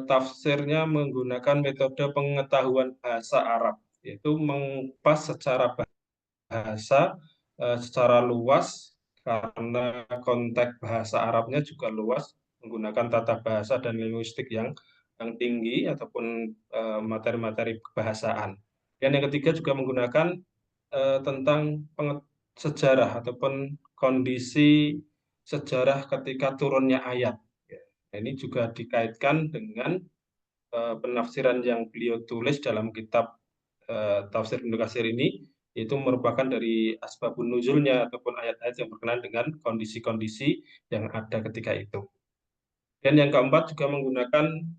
tafsirnya menggunakan metode pengetahuan bahasa Arab, yaitu mengupas secara bahasa secara luas, karena konteks bahasa Arabnya juga luas, menggunakan tata bahasa dan linguistik yang tinggi ataupun materi-materi kebahasaan. Dan yang ketiga juga menggunakan tentang sejarah ataupun kondisi sejarah ketika turunnya ayat. Ini juga dikaitkan dengan penafsiran yang beliau tulis dalam kitab tafsir Ibnu Katsir ini, itu merupakan dari asbabun nuzulnya ataupun ayat-ayat yang berkenaan dengan kondisi-kondisi yang ada ketika itu. Dan yang keempat juga menggunakan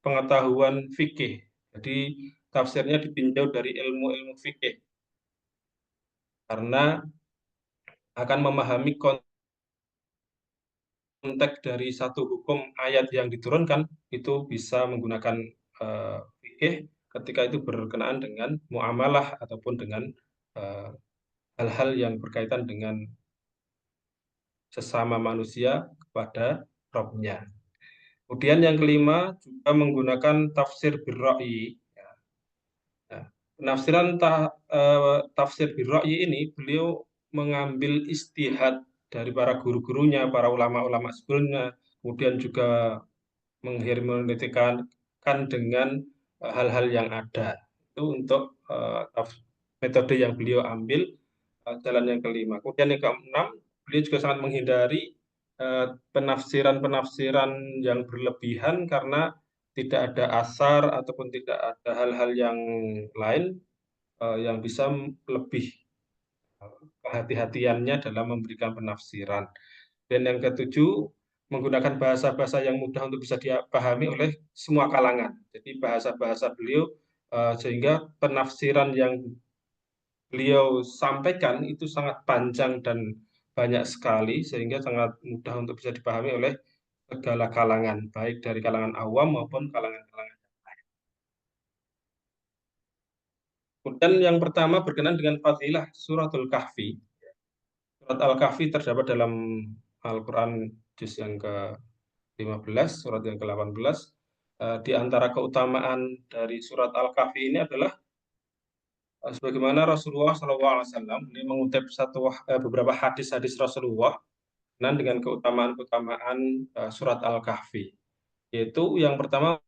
pengetahuan fikih. Jadi tafsirnya ditinjau dari ilmu-ilmu fikih, karena akan memahami konteks dari satu hukum ayat yang diturunkan, itu bisa menggunakan fikih ketika itu berkenaan dengan muamalah ataupun dengan hal-hal yang berkaitan dengan sesama manusia kepada Rabb-nya. Kemudian yang kelima juga menggunakan tafsir birra'yi. Nah, penafsiran tafsir birra'yi ini beliau mengambil istihad dari para guru-gurunya, para ulama-ulama sebelumnya, kemudian juga menghermeneutikakan dengan hal-hal yang ada. Itu untuk metode yang beliau ambil, jalan yang kelima. Kemudian yang keenam, beliau juga sangat menghindari penafsiran-penafsiran yang berlebihan karena tidak ada asar ataupun tidak ada hal-hal yang lain yang bisa lebih kehati-hatiannya dalam memberikan penafsiran. Dan yang ketujuh, menggunakan bahasa-bahasa yang mudah untuk bisa dipahami oleh semua kalangan. Jadi bahasa-bahasa beliau sehingga penafsiran yang beliau sampaikan itu sangat panjang dan banyak sekali sehingga sangat mudah untuk bisa dipahami oleh segala kalangan, baik dari kalangan awam maupun kalangan-kalangan. Kemudian yang pertama berkenaan dengan fadilah suratul Kahfi. Surat Al-Kahfi terdapat dalam Al-Quran juz yang ke-15, surat yang ke-18. Di antara keutamaan dari surat Al-Kahfi ini adalah sebagaimana Rasulullah SAW mengutip beberapa hadis-hadis Rasulullah dengan keutamaan-keutamaan surat Al-Kahfi. Yaitu yang pertama,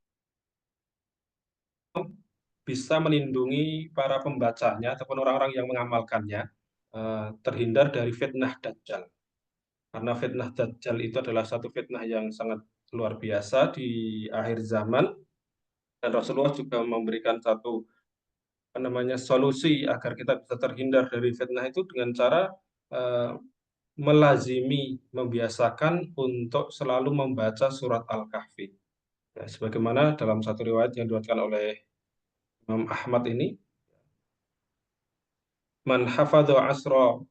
bisa melindungi para pembacanya ataupun orang-orang yang mengamalkannya terhindar dari fitnah Dajjal. Karena fitnah Dajjal itu adalah satu fitnah yang sangat luar biasa di akhir zaman. Dan Rasulullah juga memberikan satu solusi agar kita bisa terhindar dari fitnah itu dengan cara melazimi, membiasakan untuk selalu membaca surat Al-Kahfi. Ya, sebagaimana dalam satu riwayat yang diriwayatkan oleh Imam Ahmad ini, man hafadhu asra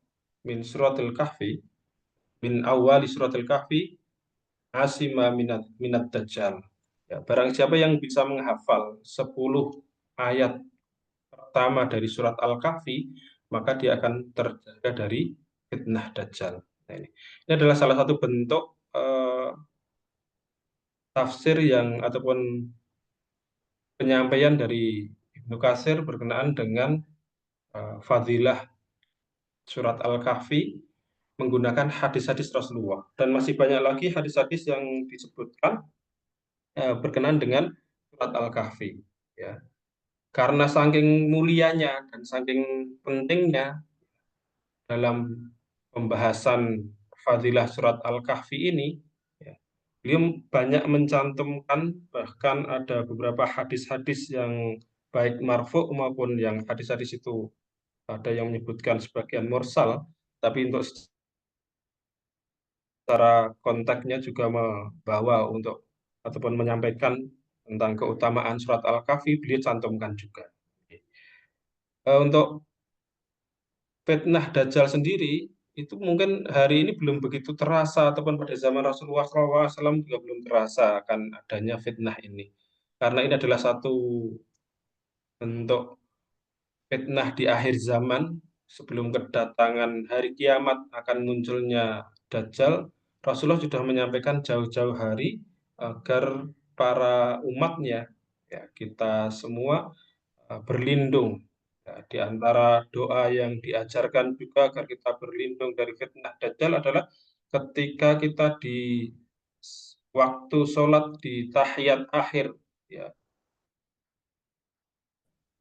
min suratil kahfi, min awali suratil kahfi, asima minat dajjal. Ya, barang siapa yang bisa menghafal 10 ayat pertama dari surat Al-Kahfi, maka dia akan terjaga dari fitnah Dajjal. Nah, ini adalah salah satu bentuk tafsir yang ataupun penyampaian dari Ibnu Katsir berkenaan dengan fadilah surat Al-Kahfi menggunakan hadis-hadis Rasulullah. Dan masih banyak lagi hadis-hadis yang disebutkan berkenaan dengan surat Al-Kahfi. Ya. Karena saking mulianya dan saking pentingnya dalam pembahasan fadilah surat Al-Kahfi ini, ya, beliau banyak mencantumkan, bahkan ada beberapa hadis-hadis yang baik marfu maupun yang hadis-hadis itu ada yang menyebutkan sebagian mursal, tapi untuk secara konteksnya juga membawa untuk ataupun menyampaikan tentang keutamaan surat Al-Kahfi, beliau cantumkan juga. Untuk fitnah Dajjal sendiri, itu mungkin hari ini belum begitu terasa, ataupun pada zaman Rasulullah SAW juga belum terasa akan adanya fitnah ini. Karena ini adalah satu bentuk fitnah di akhir zaman, sebelum kedatangan hari kiamat akan munculnya Dajjal. Rasulullah sudah menyampaikan jauh-jauh hari agar para umatnya, ya, kita semua berlindung. Ya, di antara doa yang diajarkan juga agar kita berlindung dari fitnah Dajjal adalah ketika kita di waktu sholat di tahiyat akhir, ya,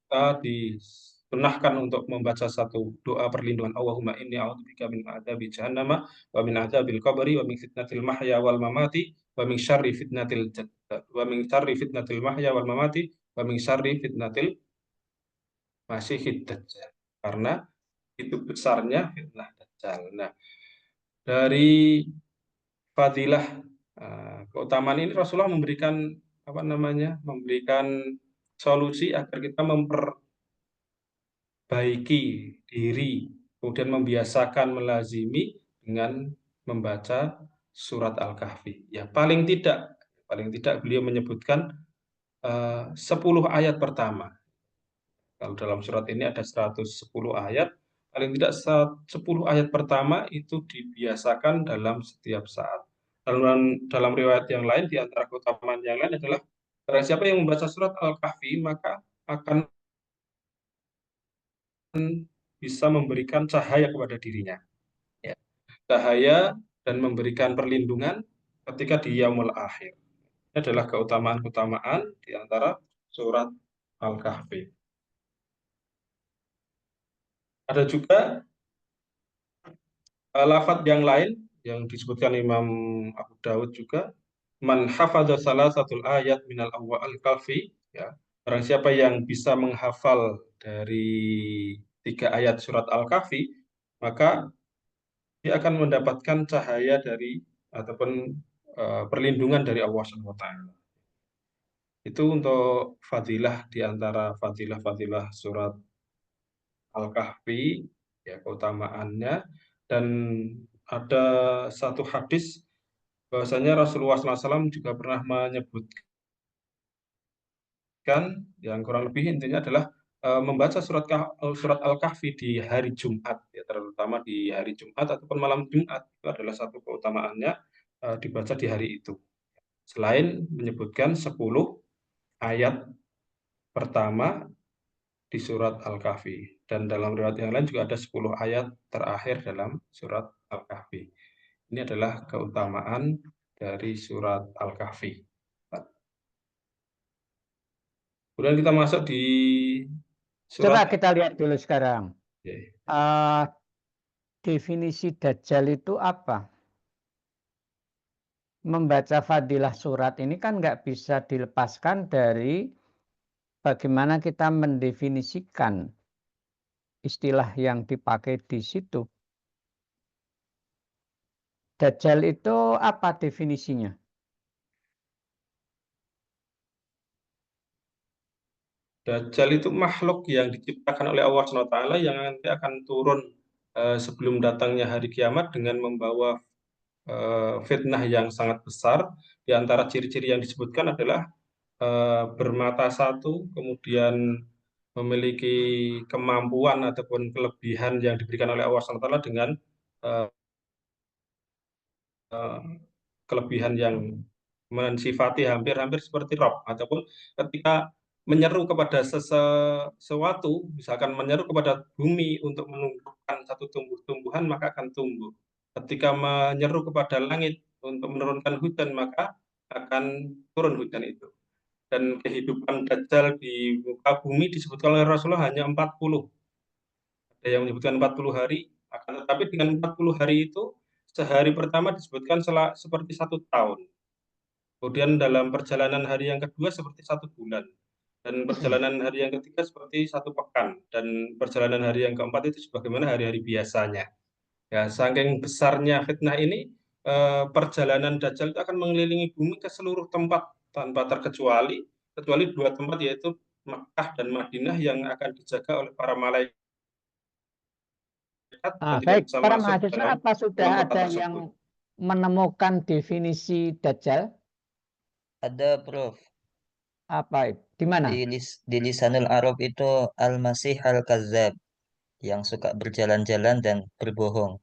kita disunahkan untuk membaca satu doa perlindungan. Allahumma inni a'udzubika min adzabi jahannam wa min adzabil qabri wa min fitnatil mahya wal mamati wa min syarri fitnatil mahya wal mamati wa min syarri fitnatil Masihid Dajjal. Karena itu besarnya fitnah Dajjal. Nah, dari fadilah keutamaan ini Rasulullah memberikan memberikan solusi agar kita memperbaiki diri, kemudian membiasakan melazimi dengan membaca surat Al-Kahfi. Ya, paling tidak beliau menyebutkan 10 ayat pertama. Kalau dalam surat ini ada 110 ayat, paling tidak 10 ayat pertama itu dibiasakan dalam setiap saat. Dalam riwayat yang lain, di antara keutamaan yang lain adalah barang siapa yang membaca surat Al-Kahfi maka akan bisa memberikan cahaya kepada dirinya. Ya. Cahaya dan memberikan perlindungan ketika di yaumul akhir. Ini adalah keutamaan-keutamaan di antara surat Al-Kahfi. Ada juga lafadz yang lain yang disebutkan Imam Abu Dawud juga, man hafadha salasatul ayat minal awwal al-kahfi, ya, barang siapa yang bisa menghafal dari 3 ayat surat Al-Kahfi, maka dia akan mendapatkan cahaya dari ataupun perlindungan dari Allah Subhanahu wa taala. Itu untuk fadilah di antara fadilah-fadilah surat Al-Kahfi, ya, keutamaannya. Dan ada satu hadis bahwasanya Rasulullah SAW juga pernah menyebutkan, yang kurang lebih intinya adalah membaca surat Al-Kahfi di hari Jumat, ya, terutama di hari Jumat ataupun malam Jumat, itu adalah satu keutamaannya, dibaca di hari itu. Selain menyebutkan 10 ayat pertama di surat Al-Kahfi. Dan dalam riwayat yang lain juga ada 10 ayat terakhir dalam surat Al-Kahfi. Ini adalah keutamaan dari surat Al-Kahfi. Kemudian kita masuk di Coba surat. kita lihat dulu sekarang. Definisi Dajjal itu apa? Membaca fadilah surat ini kan nggak bisa dilepaskan dari bagaimana kita mendefinisikan istilah yang dipakai di situ. Dajjal itu apa definisinya? Dajjal itu makhluk yang diciptakan oleh Allah SWT yang nanti akan turun sebelum datangnya hari kiamat dengan membawa fitnah yang sangat besar. Di antara ciri-ciri yang disebutkan adalah bermata satu, kemudian memiliki kemampuan ataupun kelebihan yang diberikan oleh Allah SWT dengan kelebihan yang mensifati hampir-hampir seperti roh, ataupun ketika menyeru kepada sesuatu, misalkan menyeru kepada bumi untuk menumbuhkan satu tumbuh-tumbuhan, maka akan tumbuh. Ketika menyeru kepada langit untuk menurunkan hujan, maka akan turun hujan itu. Dan kehidupan Dajjal di muka bumi disebutkan oleh Rasulullah hanya 40. Ada yang menyebutkan 40 hari, akan tetapi dengan 40 hari itu, sehari pertama disebutkan seperti 1 tahun. Kemudian dalam perjalanan hari yang kedua seperti 1 bulan. Dan perjalanan hari yang ketiga seperti 1 pekan. Dan perjalanan hari yang keempat itu sebagaimana hari-hari biasanya. Ya, saking besarnya fitnah ini, perjalanan Dajjal itu akan mengelilingi bumi ke seluruh tempat tanpa terkecuali, kecuali 2 tempat, yaitu Makkah dan Madinah yang akan dijaga oleh para malaikat dan tidak Baik, bisa para masuk mahasiswa dalam apa sudah kota ada tersebut. yang menemukan definisi Dajjal? Ada, Prof. Apa? Di mana? Di Lisanul Arab itu Al-Masih Al-Kazzab, yang suka berjalan-jalan dan berbohong.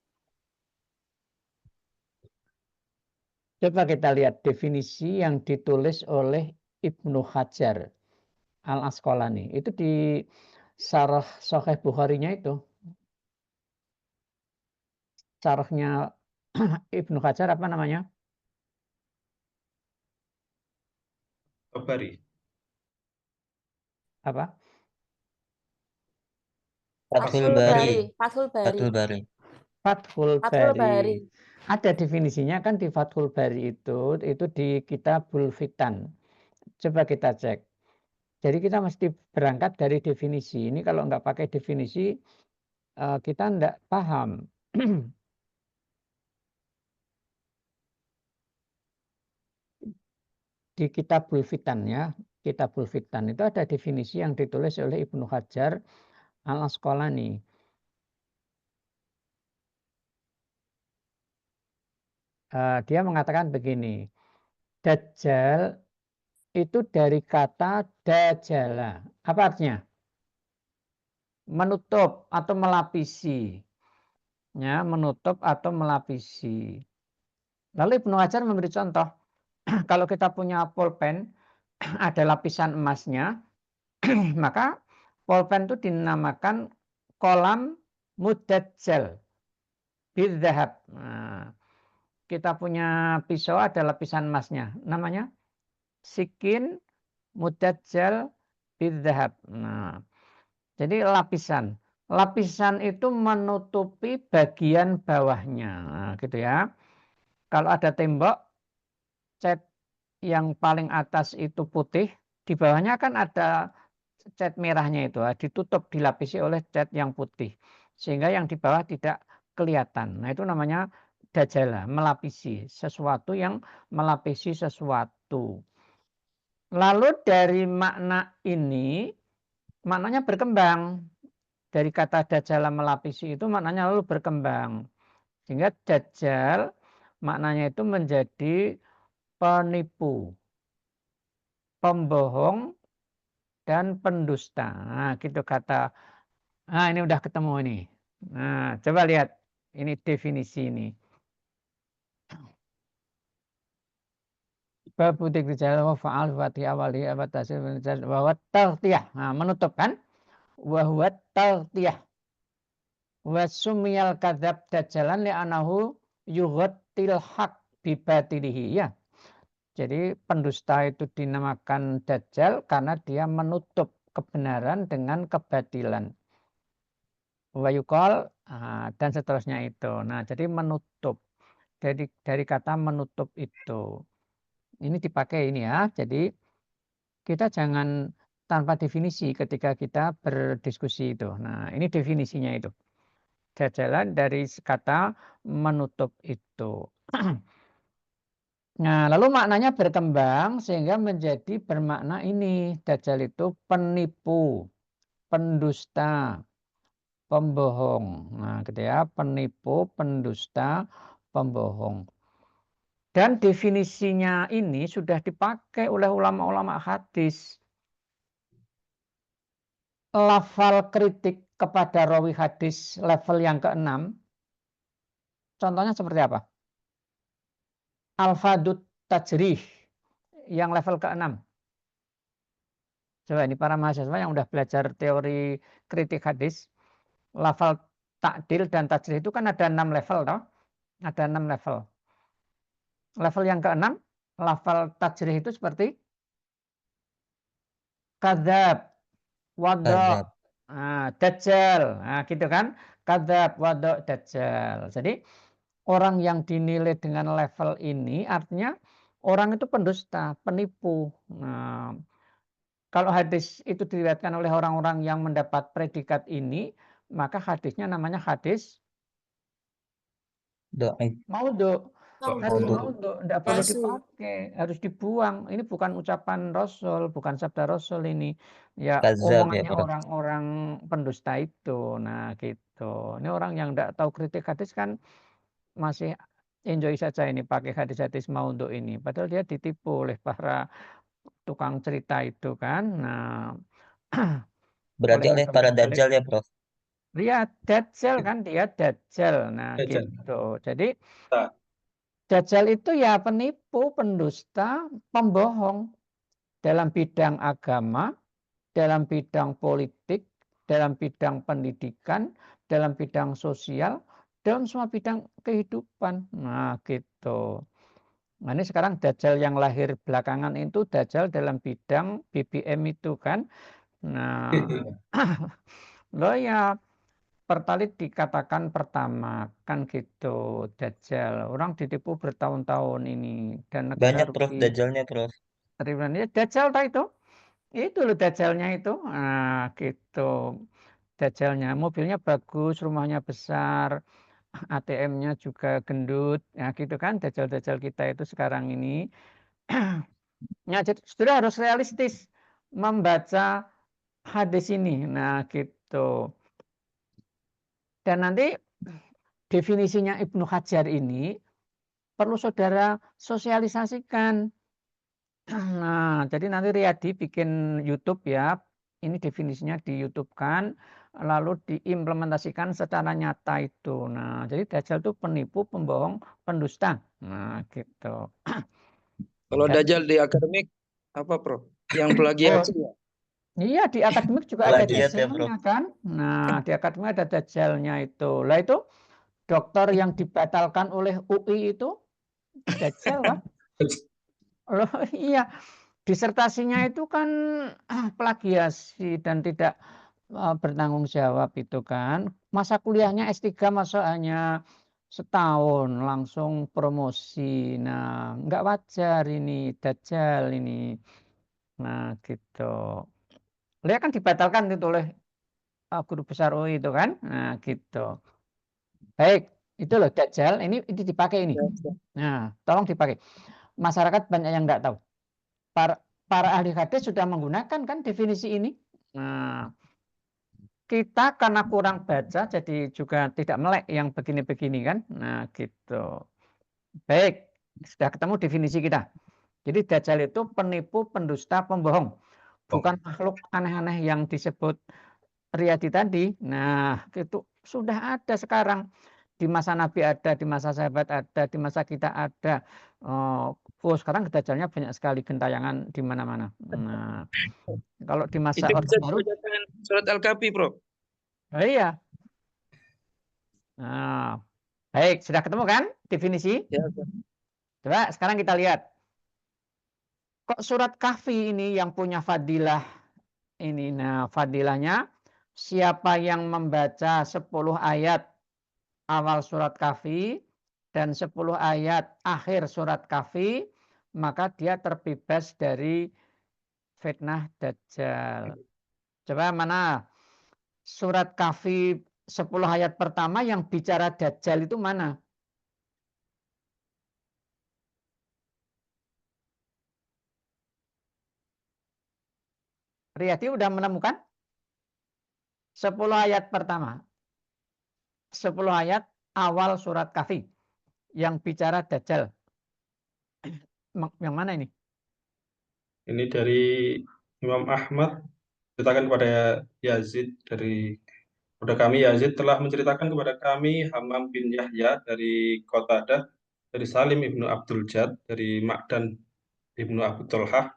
Coba kita lihat definisi yang ditulis oleh Ibnu Hajar Al-Asqalani. Itu di Syarah Sahih Bukhari-nya itu. Syarahnya Ibnu Hajar apa namanya? Tabari. Apa? Fathul Bari. Fathul Bari. Fathul Bari. Fathul Fathul Bari. Bari. Ada definisinya kan di Fathul Bari itu di Kitabul Fitan. Coba kita cek. Jadi kita mesti berangkat dari definisi. Ini kalau nggak pakai definisi kita nggak paham. Di Kitabul Fitan ya, Kitabul Fitan itu ada definisi yang ditulis oleh Ibnu Hajar Al-Asqalani. Dia mengatakan begini, Dajjal itu dari kata dajjala. Apa artinya? menutup atau melapisi. Ya, menutup atau melapisi. Lalu Ibnu Hajar memberi contoh, kalau kita punya pulpen, ada lapisan emasnya, maka pulpen itu dinamakan kolam mudajjal bidzahab. Nah, kita punya pisau ada lapisan emasnya, namanya sikin mudajjal bidzahab. Nah, jadi lapisan. Lapisan itu menutupi bagian bawahnya, nah, gitu ya. Kalau ada tembok, cat yang paling atas itu putih, di bawahnya kan ada cat merahnya itu, ditutup, dilapisi oleh cat yang putih. Sehingga yang di bawah tidak kelihatan. Nah, itu namanya dajjala, melapisi. Sesuatu yang melapisi sesuatu. Lalu dari makna ini, maknanya berkembang. Dari kata dajjala melapisi itu maknanya lalu berkembang. Sehingga dajjal maknanya itu menjadi penipu, pembohong, dan pendusta. Nah, gitu kata. Nah, ini udah ketemu ini. Nah, coba lihat. Ini definisi ini. Babu dikrijal wa fa'al fati awali abat tasir wa taghtiyah. Nah, menutup kan? Wa huwa taghtiyah. Wa sumiyal kadzab dajjalan li'anahu yughattil haq bibatilihi. Ya. Jadi pendusta itu dinamakan dajjal karena dia menutup kebenaran dengan kebatilan. Wa yuqal dan seterusnya itu. Nah, jadi menutup. Dari kata menutup itu. Ini dipakai ini ya. Jadi kita jangan tanpa definisi ketika kita berdiskusi itu. Nah, ini definisinya itu. Dajjalan dari kata menutup itu. Nah, lalu maknanya berkembang sehingga menjadi bermakna ini. Dajjal itu penipu, pendusta, pembohong. Nah, gitu ya, penipu, pendusta, pembohong. Dan definisinya ini sudah dipakai oleh ulama-ulama hadis. Lafal kritik kepada rawi hadis level yang ke-6. Contohnya seperti apa? Al-Fadut Tajrih yang level ke-6. Coba ini para mahasiswa yang udah belajar teori kritik hadis. Lafal takdil dan tajrih itu kan ada 6 level toh? Ada 6 level. Level yang ke-6, lafal tajrih itu seperti kadzab, wadha, dajjal. Nah, gitu kan? Kadzab, wadha, dajjal. Jadi orang yang dinilai dengan level ini artinya orang itu pendusta, penipu. Nah, kalau hadis itu diriwayatkan oleh orang-orang yang mendapat predikat ini, maka hadisnya namanya hadis maudhu. Hadis maudhu tidak perlu dipakai, harus dibuang. Ini bukan ucapan Rasul, bukan sabda Rasul ini. Ya omongannya orang-orang pendusta itu. Nah, gitu. Ini orang yang tidak tahu kritik hadis kan masih enjoy saja ini pakai hadis-hadis maudhu ini. Padahal dia ditipu oleh para tukang cerita itu kan. Nah, berarti oleh para dajjal ya, Prof. Lihat dajjal kan dia dajjal. Nah, gitu. Jadi dajjal itu ya penipu, pendusta, pembohong dalam bidang agama, dalam bidang politik, dalam bidang pendidikan, dalam bidang sosial, dalam semua bidang kehidupan. Nah, gitu. Nah, ini sekarang dajjal yang lahir belakangan itu dajjal dalam bidang BBM itu kan. Nah, lo ya Pertalit dikatakan pertama kan gitu dajjal. Orang ditipu bertahun-tahun ini dan negara banyak Prof dajjalnya Prof. Ya dajjal tak itu? Itu loh dajjalnya itu. Nah, gitu. Dajjalnya mobilnya bagus, rumahnya besar, ATM-nya juga gendut. Ya gitu kan dajjal-dajjal kita itu sekarang ini. Ya jadi sudah harus realistis membaca hadis ini. Nah, gitu. Dan nanti definisinya Ibnu Hajar ini perlu saudara sosialisasikan. Nah, jadi nanti Riyadi bikin YouTube ya. Ini definisinya di YouTube kan. lalu diimplementasikan secara nyata itu. Nah, jadi Dajjal itu penipu, pembohong, pendusta. Nah, gitu. Kalau Dan, Dajjal di akademik apa, Prof? Yang oh, plagiasi ya? iya, di akademik juga ada Plagiat ya, Prof. Dajjalnya kan. Nah, di akademik ada Dajjalnya itu. Lah itu dokter yang dibatalkan oleh UI itu Dajjal kan? Loh, iya, disertasinya itu kan plagiasi dan tidak bertanggung jawab itu kan. Masa kuliahnya S3 masa hanya setahun langsung promosi. Nah, nggak wajar ini Dajjal ini. Nah, gitu. Dia kan dibatalkan itu oleh guru besar UI itu kan. Nah, gitu. Baik, itu loh Dajjal. Ini dipakai ini. Nah, tolong dipakai. Masyarakat banyak yang nggak tahu. Para ahli hadis sudah menggunakan kan definisi ini. Nah, kita karena kurang baca jadi juga tidak melek yang begini-begini kan. Nah, gitu. Baik, sudah ketemu definisi kita. Jadi Dajjal itu penipu, pendusta, pembohong. Bukan makhluk aneh-aneh yang disebut Riyadi tadi. Nah, itu sudah ada sekarang. Di masa Nabi ada, di masa sahabat ada, di masa kita ada. Sekarang Dajjalnya banyak sekali gentayangan di mana-mana. Nah, kalau di masa Itu bisa Orde Baru, dibacakan surat Al-Kahfi, Prof. iya. Nah, baik, sudah ketemu kan definisi? Ya, Coba sekarang kita lihat. Kok surat Kahfi ini yang punya fadilah ini? Nah, fadilahnya siapa yang membaca 10 ayat awal surat Kahfi dan 10 ayat akhir surat Kahfi, maka dia terbebas dari fitnah Dajjal. Coba mana surat Kahfi 10 ayat pertama yang bicara Dajjal itu mana? Riyadi udah menemukan 10 ayat pertama. 10 ayat awal surat Kahfi yang bicara Dajjal. Yang mana ini? Ini dari Imam Ahmad ceritakan kepada Yazid kepada kami Yazid telah menceritakan kepada kami Hammam bin Yahya dari Qatadah, dari Salim ibnu Abdul Jad, dari Ma'dan ibnu Abu Tolhah,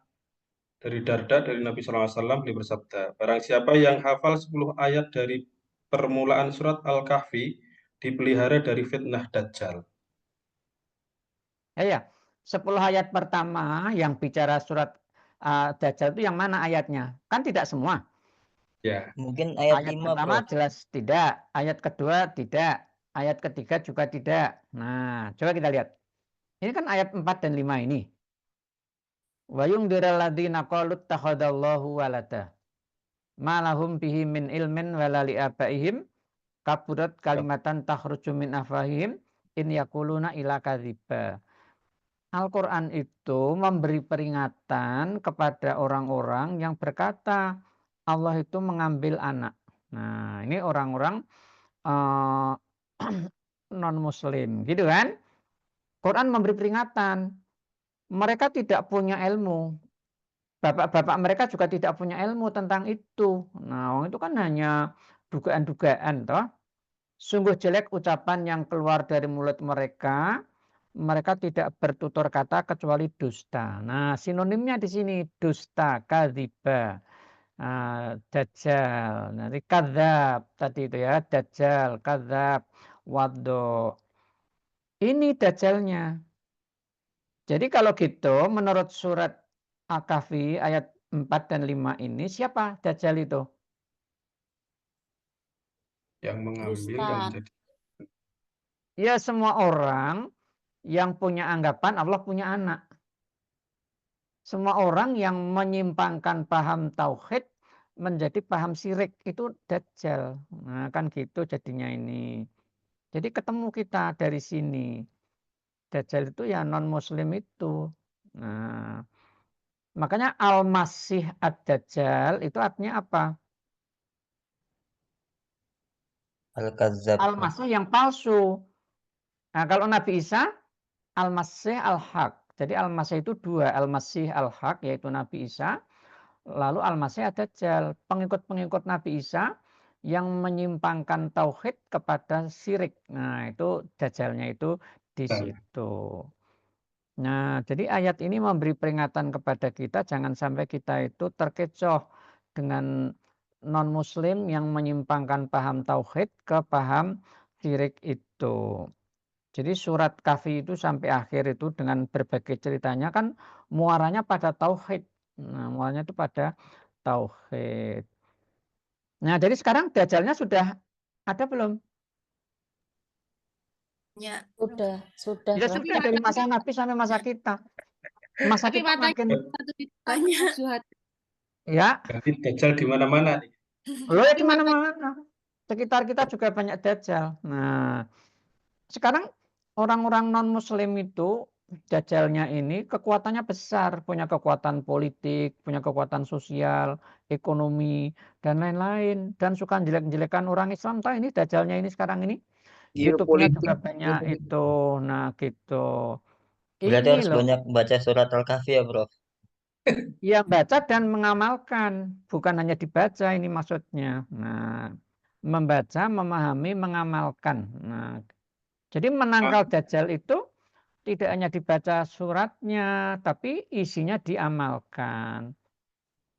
dari Darda, dari Nabi SAW, beliau bersabda, barang siapa yang hafal 10 ayat dari permulaan surat Al-Kahfi, dipelihara dari fitnah Dajjal. Ya, 10 ayat pertama yang bicara surat Dajjal itu yang mana ayatnya? Kan tidak semua. Ya. Mungkin ayat Ayat 5, pertama Prof. jelas tidak. Ayat kedua tidak. Ayat ketiga juga tidak. Nah, coba kita lihat. Ini kan ayat 4 dan 5 ini. Wa yungdiral ladzina qalu ittakhadallahu walada. Ma lahum bihi min ilmin wala li abaihim kaburat kalimatan takhruju min afwahihim in yaquluna illa kadziba. Al-Quran itu memberi peringatan kepada orang-orang yang berkata Allah itu mengambil anak. Nah, ini orang-orang non-muslim, gitu kan? Quran memberi peringatan. Mereka tidak punya ilmu. Bapak-bapak mereka juga tidak punya ilmu tentang itu. Nah, itu kan hanya dugaan-dugaan, toh. Sungguh jelek ucapan yang keluar dari mulut mereka. Mereka tidak bertutur kata kecuali dusta. Nah, sinonimnya di sini dusta, kadziba, dajjal. Nanti kadzab tadi itu ya, dajjal, kadzab, waddo. Ini dajjalnya. Jadi kalau gitu menurut surat Al-Kahfi ayat 4 dan 5 ini siapa dajjal itu? Yang mengambil, Dusta. yang menjadi. Ya semua orang yang punya anggapan Allah punya anak. Semua orang yang menyimpangkan paham tauhid menjadi paham syirik itu dajjal. Nah, kan gitu jadinya ini. Jadi ketemu kita dari sini. Dajjal itu ya non-muslim itu. Nah, makanya Al-Masih Ad-Dajjal itu artinya apa? Al-Kadzab. Al-Masih yang palsu. Nah, kalau Nabi Isa Al-Masih Al-Haq. Jadi Al-Masih itu dua, Al-Masih Al-Haq yaitu Nabi Isa, lalu Al-Masih Ad-Dajjal. Pengikut-pengikut Nabi Isa yang menyimpangkan tauhid kepada syirik. Nah, itu dajalnya itu di situ. Nah, jadi ayat ini memberi peringatan kepada kita jangan sampai kita itu terkecoh dengan non-muslim yang menyimpangkan paham tauhid ke paham syirik itu. Jadi surat Kahfi itu sampai akhir itu dengan berbagai ceritanya kan muaranya pada tauhid. Nah, muaranya itu pada tauhid. Nah, jadi sekarang dajalnya sudah ada belum? Ya. Sudah, Ya Prof. sudah dari masa Nabi sampai masa kita. Masa Tapi kita matanya makin satu di Banyak. Zuhad. ya. Berarti Dajjal di mana-mana nih. Loh ya Tapi di mana-mana. Sekitar kita juga banyak dajjal. Nah, sekarang orang-orang non-muslim itu dajalnya ini kekuatannya besar, punya kekuatan politik, punya kekuatan sosial, ekonomi dan lain-lain dan suka jelek-jelekan orang Islam. Tahu ini dajalnya ini sekarang ini YouTube-nya juga Geopolitik. banyak itu. Nah, gitu. Berarti Ini harus loh. banyak baca surat Al-Kahfi ya, Prof. Ya baca dan mengamalkan, bukan hanya dibaca ini maksudnya. Nah, membaca, memahami, mengamalkan. Nah, jadi menangkal dajjal itu tidak hanya dibaca suratnya, tapi isinya diamalkan.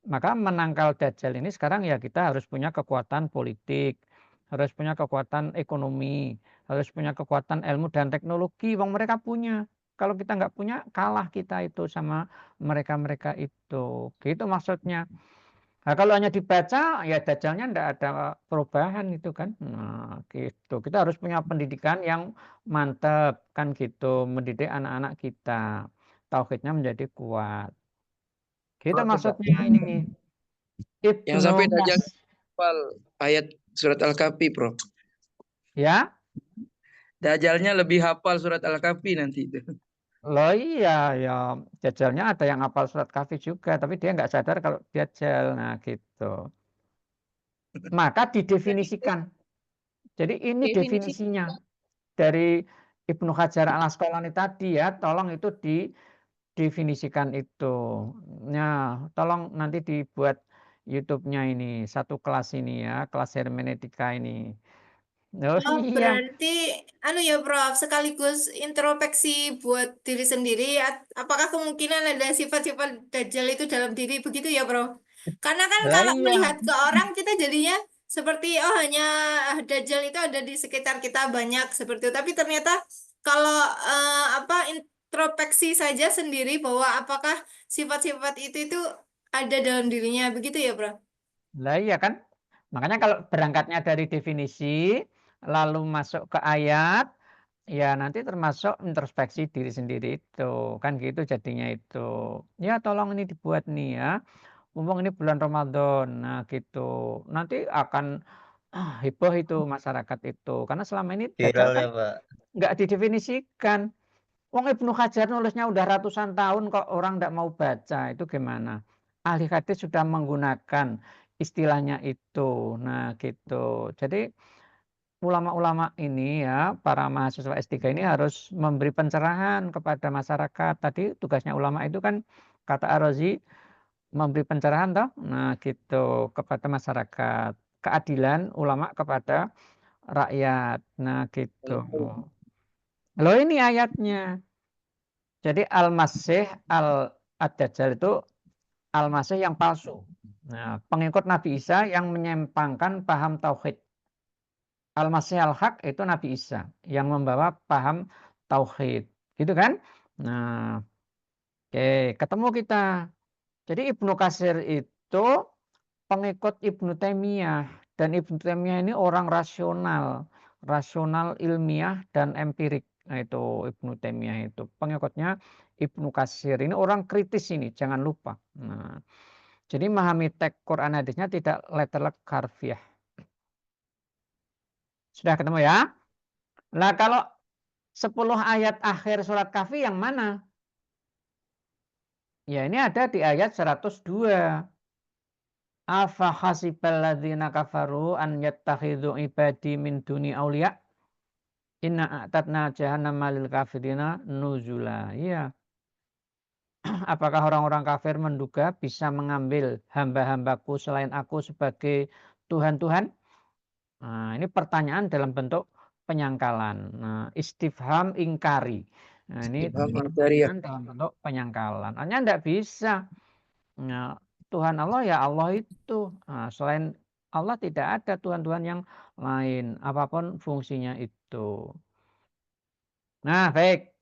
Maka menangkal dajjal ini sekarang ya kita harus punya kekuatan politik, harus punya kekuatan ekonomi, harus punya kekuatan ilmu dan teknologi. Wong mereka punya. Kalau kita nggak punya, kalah kita itu sama mereka-mereka itu. Gitu maksudnya. Nah, kalau hanya dibaca, ya dajjalnya nggak ada perubahan itu kan. Nah, gitu. Kita harus punya pendidikan yang mantap kan gitu. Mendidik anak-anak kita. Tauhidnya menjadi kuat. Gitu Prof, maksudnya ini. Yang sampai Ibnu Dajjal Mas. hafal ayat surat Al-Kahfi, Bro. Ya, Dajjalnya lebih hafal surat Al-Kahfi nanti itu. loh iya ya dajjalnya ada yang hafal surat Kahfi juga, tapi dia nggak sadar kalau dajjal. Nah, gitu. Maka didefinisikan. Jadi ini Definisi. definisinya dari Ibnu Hajar Al Asqalani tadi ya, tolong itu didefinisikan itu. Nah, tolong nanti dibuat YouTube-nya ini, satu kelas ini ya, kelas hermeneutika ini. Oh Oh, iya. berarti ya Prof, sekaligus introspeksi buat diri sendiri. Apakah kemungkinan ada sifat-sifat Dajjal itu dalam diri begitu ya Prof? Karena kan Lah kalau iya. melihat ke orang kita jadinya seperti hanya Dajjal itu ada di sekitar kita banyak seperti itu. Tapi ternyata kalau introspeksi saja sendiri bahwa apakah sifat-sifat itu ada dalam dirinya begitu ya Prof? Lah iya kan? Makanya kalau berangkatnya dari definisi, lalu masuk ke ayat, ya nanti termasuk introspeksi diri sendiri itu. Kan gitu jadinya itu. Ya tolong ini dibuat nih ya. Mumpung ini bulan Ramadan. Nah gitu. Nanti akan heboh itu masyarakat itu. Karena selama ini Dajjal Viral kan ya, Pak. nggak didefinisikan. Wong Ibnu Hajar nulisnya udah ratusan tahun kok orang nggak mau baca. Itu gimana? Ahli hadis sudah menggunakan istilahnya itu. Nah, gitu. Jadi ulama-ulama ini ya, para mahasiswa S3 ini harus memberi pencerahan kepada masyarakat. Tadi tugasnya ulama itu kan kata Ar-Razi memberi pencerahan toh. Nah, gitu kepada masyarakat. Keadilan ulama kepada rakyat. Nah, gitu. Loh ini ayatnya. Jadi Al-Masih Ad-Dajjal itu Al-Masih yang palsu. Nah, pengikut Nabi Isa yang menyimpangkan paham tauhid. Al-Masih Al-Haq itu Nabi Isa yang membawa paham tauhid. Gitu kan? Nah, oke, ketemu kita. Jadi Ibnu Katsir itu pengikut Ibnu Taimiyah dan Ibnu Taimiyah ini orang rasional, rasional ilmiah dan empirik. Nah, itu Ibnu Taimiyah itu pengikutnya Ibnu Katsir ini orang kritis ini, jangan lupa. Nah, jadi memahami teks Quran hadisnya tidak letterlek harfiah. Sudah ketemu ya? Nah, kalau 10 ayat akhir surat Kahfi yang mana? Ya, ini ada di ayat 102. Afa hasibal ladzina kafaru an yattakhidhu ibadi min duni auliya. Inna a'tadna jahannama lil kafirina nuzula. Iya. Apakah orang-orang kafir menduga bisa mengambil hamba-hambaku selain aku sebagai Tuhan-Tuhan? Nah, ini pertanyaan dalam bentuk penyangkalan. Nah, istifham ingkari. Nah, ini Istifham ingkari ya. pertanyaan dalam bentuk penyangkalan. Hanya tidak bisa. Nah, Tuhan Allah ya Allah itu. Nah, selain Allah tidak ada Tuhan-Tuhan yang lain. Apapun fungsinya itu. Nah, baik.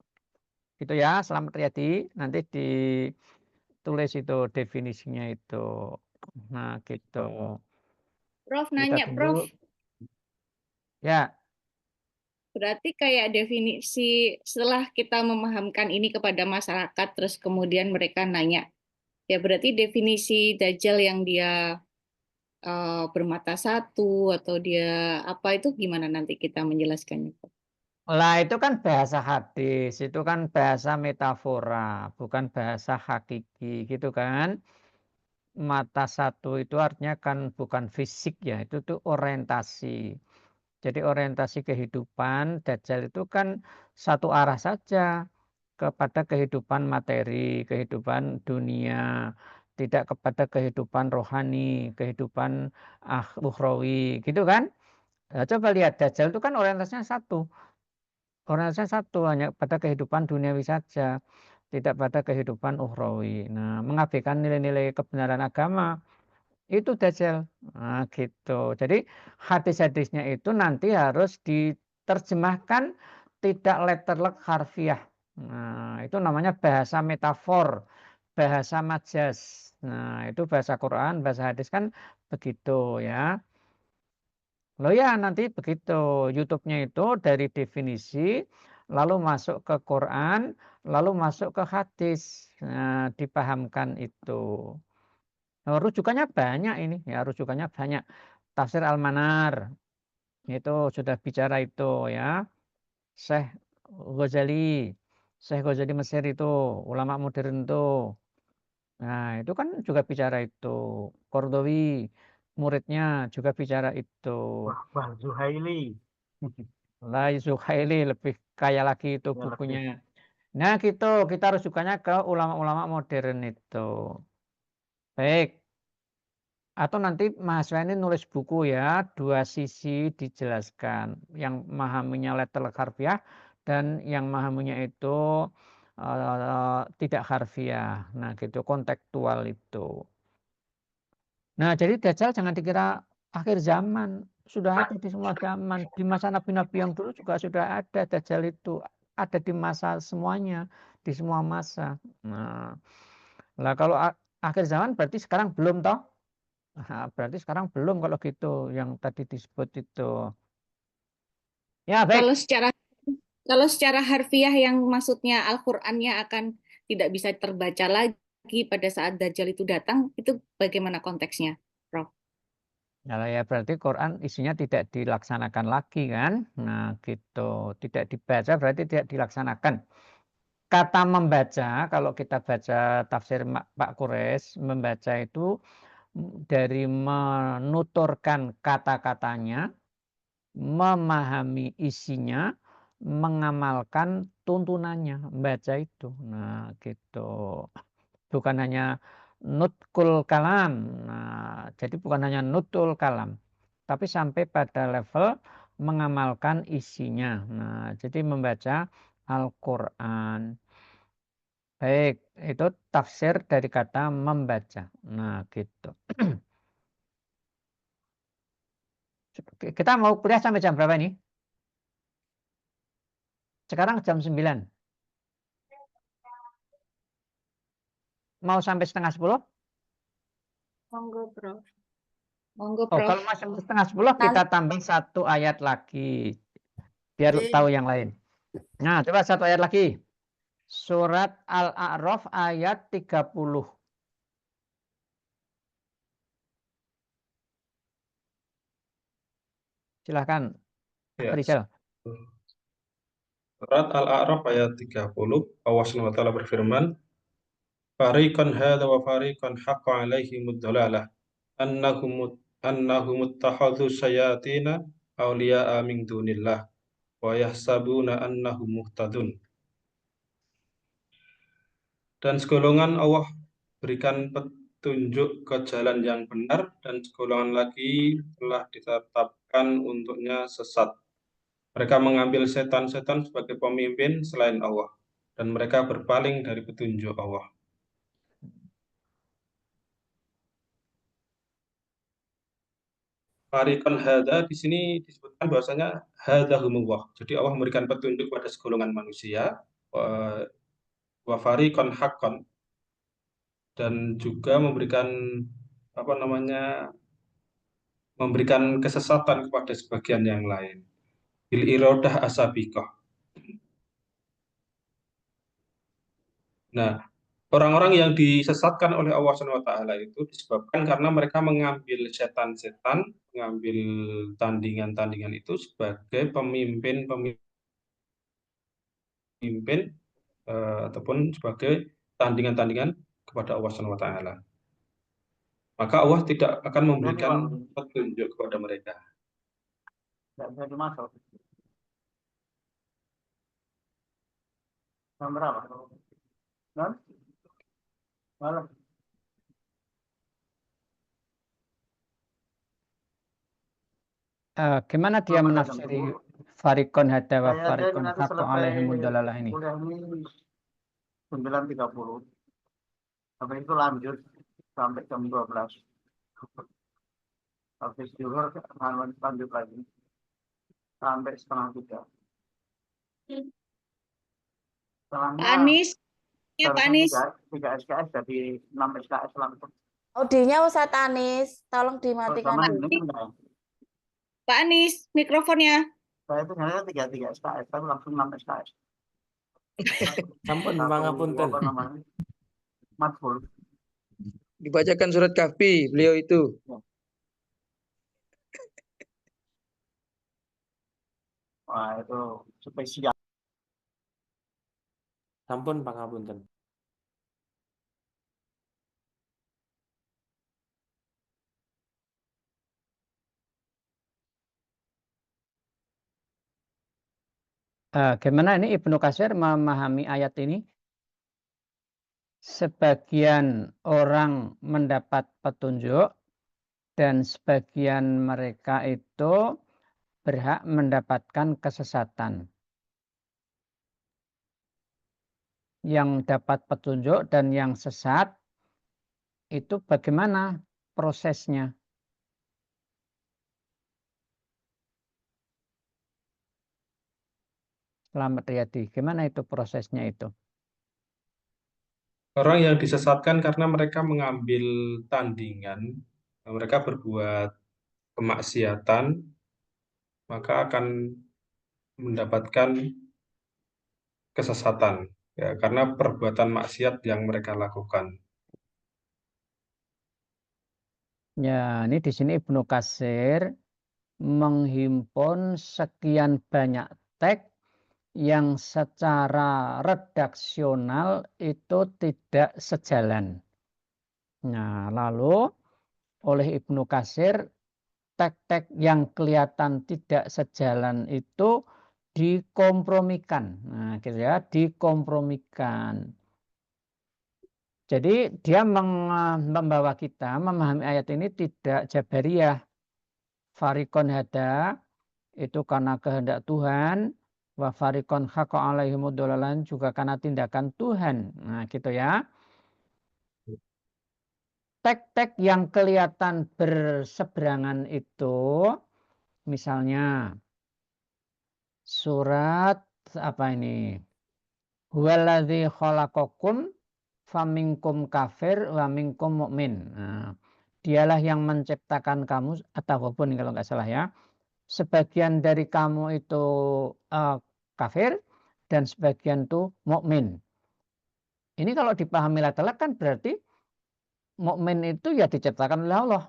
Gitu ya. Selamat Riyadi. Nanti ditulis itu definisinya itu. Nah, gitu. Prof, Kita nanya, tunggu. Prof. Ya. Berarti kayak definisi setelah kita memahamkan ini kepada masyarakat, terus kemudian mereka nanya, ya berarti definisi Dajjal yang dia bermata satu atau dia apa itu gimana nanti kita menjelaskannya? Lah itu kan bahasa hadis, itu kan bahasa metafora, bukan bahasa hakiki gitu kan. Mata satu itu artinya kan bukan fisik ya, itu tuh orientasi. Jadi orientasi kehidupan, Dajjal itu kan satu arah saja kepada kehidupan materi, kehidupan dunia, tidak kepada kehidupan rohani, kehidupan ukhrawi, gitu kan? Nah, coba lihat Dajjal itu kan orientasinya satu. Orientasinya satu, hanya pada kehidupan duniawi saja, tidak pada kehidupan ukhrawi. Nah, mengabaikan nilai-nilai kebenaran agama. Itu Dajjal. Nah, gitu. Jadi hadis-hadisnya itu nanti harus diterjemahkan tidak letterlek harfiah. Nah, itu namanya bahasa metafor, bahasa majas. Nah, itu bahasa Quran, bahasa hadis kan begitu ya. Loh ya nanti begitu. YouTube-nya itu dari definisi, lalu masuk ke Quran, lalu masuk ke hadis. Nah, dipahamkan itu. Rujukannya banyak ini ya, rujukannya banyak. Tafsir Al-Manar itu sudah bicara itu ya. Syekh Ghazali, Syekh Ghazali Mesir itu, ulama modern itu. Nah, itu kan juga bicara itu. Qardawi muridnya juga bicara itu. Wah, Zuhaili. Lah Zuhaili lebih kaya lagi itu Ya, bukunya. lebih. Nah, gitu kita rujukannya ke ulama-ulama modern itu. Baik. Atau nanti mahasiswa ini nulis buku ya, dua sisi dijelaskan. Yang memahaminya letter harfiah dan yang memahaminya itu tidak harfiah. Nah, gitu kontekstual itu. Nah, jadi Dajjal jangan dikira akhir zaman. Sudah ada di semua zaman. Di masa nabi-nabi yang dulu juga sudah ada Dajjal itu. Ada di masa semuanya, di semua masa. Nah, lah kalau akhir zaman berarti sekarang belum toh? Nah, berarti sekarang belum kalau gitu yang tadi disebut itu. Ya, baik. Kalau secara harfiah yang maksudnya Al-Qur'annya akan tidak bisa terbaca lagi pada saat Dajjal itu datang, itu bagaimana konteksnya, Prof? Ya berarti Quran isinya tidak dilaksanakan lagi kan? Nah, gitu. Tidak dibaca berarti tidak dilaksanakan. Kata membaca, kalau kita baca tafsir Pak Quraisy, membaca itu dari menuturkan kata-katanya, memahami isinya, mengamalkan tuntunannya, membaca itu. Nah, gitu. Bukan hanya nutkul kalam. Nah, jadi bukan hanya nutul kalam, tapi sampai pada level mengamalkan isinya. Nah, jadi membaca Al-Qur'an. Baik, itu tafsir dari kata membaca. Nah, gitu. Kita mau kuliah sampai jam berapa nih? Sekarang jam 9. Mau sampai setengah 10? Monggo, Prof. Monggo, Oh, Prof. kalau masih setengah 10 kita tambah satu ayat lagi. Biar tahu yang lain. Nah, coba satu ayat lagi. Surat Al-A'raf ayat 30. Silahkan, Ya. Rizal. Surat Al-A'raf ayat 30, Allah SWT berfirman, Fariqan hadha wa fariqan haqqa alaihimud dhalalah annahum ittakhadhu syayatina awliya'a min dunillah wa yahsabuna annahum muhtadun. Dan segolongan Allah berikan petunjuk ke jalan yang benar, dan segolongan lagi telah menyebabkan untuknya sesat. Mereka mengambil setan-setan sebagai pemimpin selain Allah, dan mereka berpaling dari petunjuk Allah. Fariqan hada di sini disebutkan bahwasanya hadahumullah. Jadi Allah memberikan petunjuk pada segolongan manusia, wa fariqan haqqan, dan juga memberikan memberikan kesesatan kepada sebagian yang lain. Bil iradah asabiqah. Nah, orang-orang yang disesatkan oleh Allah SWT itu disebabkan karena mereka mengambil setan-setan, mengambil tandingan-tandingan itu sebagai pemimpin ataupun sebagai tandingan-tandingan kepada Allah SWT. Maka Allah tidak akan memberikan petunjuk kepada mereka. Tidak bisa dimasuk. Jam berapa? Dan? Malam. Gimana dia menafsiri Fariqon hada wa Fariqon haqqo alaihimud dalalah ini? Kuliah ini 9.30. Habis itu lanjut sampai jam 12. Habis zuhur lanjut lagi sampai setengah 3. Pak Anies, ya Pak Anies. 3 SKS jadi 6 SKS langsung. Audionya Ustadz Anies, tolong dimatikan dulu. Pak Anies, mikrofonnya. Saya itu hanya 3 SKS, tapi langsung 6 SKS. Sampun pangapunten. Matful. Dibacakan surat Kahfi beliau itu. Wah, itu spesial. Sampun pangapunten. Gimana ini Ibnu Katsir memahami ayat ini? Sebagian orang mendapat petunjuk dan sebagian mereka itu berhak mendapatkan kesesatan. Yang dapat petunjuk dan yang sesat itu bagaimana prosesnya? Selamat Riyadi, gimana itu prosesnya itu? Orang yang disesatkan karena mereka mengambil tandingan, mereka berbuat kemaksiatan, maka akan mendapatkan kesesatan, ya, karena perbuatan maksiat yang mereka lakukan. Ya, ini di sini Ibnu Katsir menghimpun sekian banyak teks yang secara redaksional itu tidak sejalan. Nah, lalu oleh Ibnu Katsir teks-teks yang kelihatan tidak sejalan itu dikompromikan. Nah, gitu ya, dikompromikan. Jadi dia membawa kita memahami ayat ini tidak jabariyah. Fariqon hada itu karena kehendak Tuhan, wa fariqon haqqo alaihimud dalalah juga karena tindakan Tuhan. Nah, gitu ya. Teks-teks yang kelihatan berseberangan itu misalnya surat apa ini? Huwaladzi khalaqakum faminkum kafir wa minkum mu'min. Nah, dialah yang menciptakan kamu atau apapun kalau nggak salah ya. Sebagian dari kamu itu kafir dan sebagian itu mukmin. Ini kalau dipahami latar kan berarti mukmin itu ya diciptakan oleh Allah.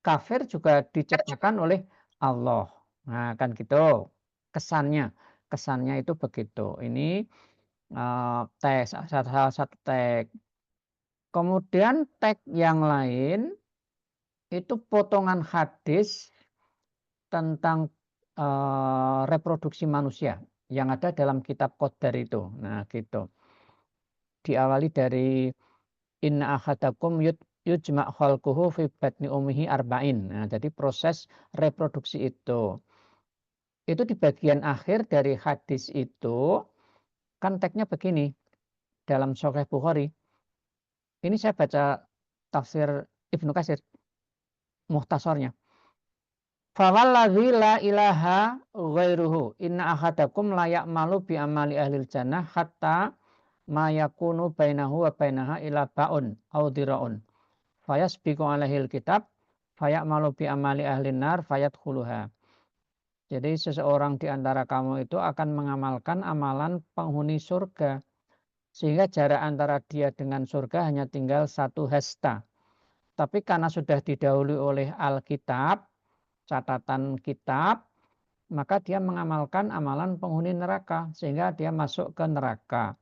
Kafir juga diciptakan oleh Allah. Nah, kan gitu. Kesannya itu begitu. Ini teks salah satu teks. Kemudian teks yang lain itu potongan hadis tentang reproduksi manusia yang ada dalam kitab Qadar itu. Nah, gitu. Diawali dari inna ahadakum yujma' khalquhu fi batni ummihi arba'in. Nah, jadi proses reproduksi itu di bagian akhir dari hadis itu kan teksnya begini dalam Sahih Bukhari. Ini saya baca tafsir Ibnu Katsir mukhtasarnya. Fawalladzi la ilaha ghairuhu inna ahadakum la ya'malu bi amali ahlil jannah hatta ma yakunu bainahu wa bainaha ila ba'un aw dira'un fayasbiqu alaihil kitab fayamalu bi amali ahlin nar fayadkhuluha. Jadi seseorang di antara kamu itu akan mengamalkan amalan penghuni surga sehingga jarak antara dia dengan surga hanya tinggal 1 hasta. Tapi karena sudah didahului oleh Alkitab, catatan kitab, maka dia mengamalkan amalan penghuni neraka sehingga dia masuk ke neraka.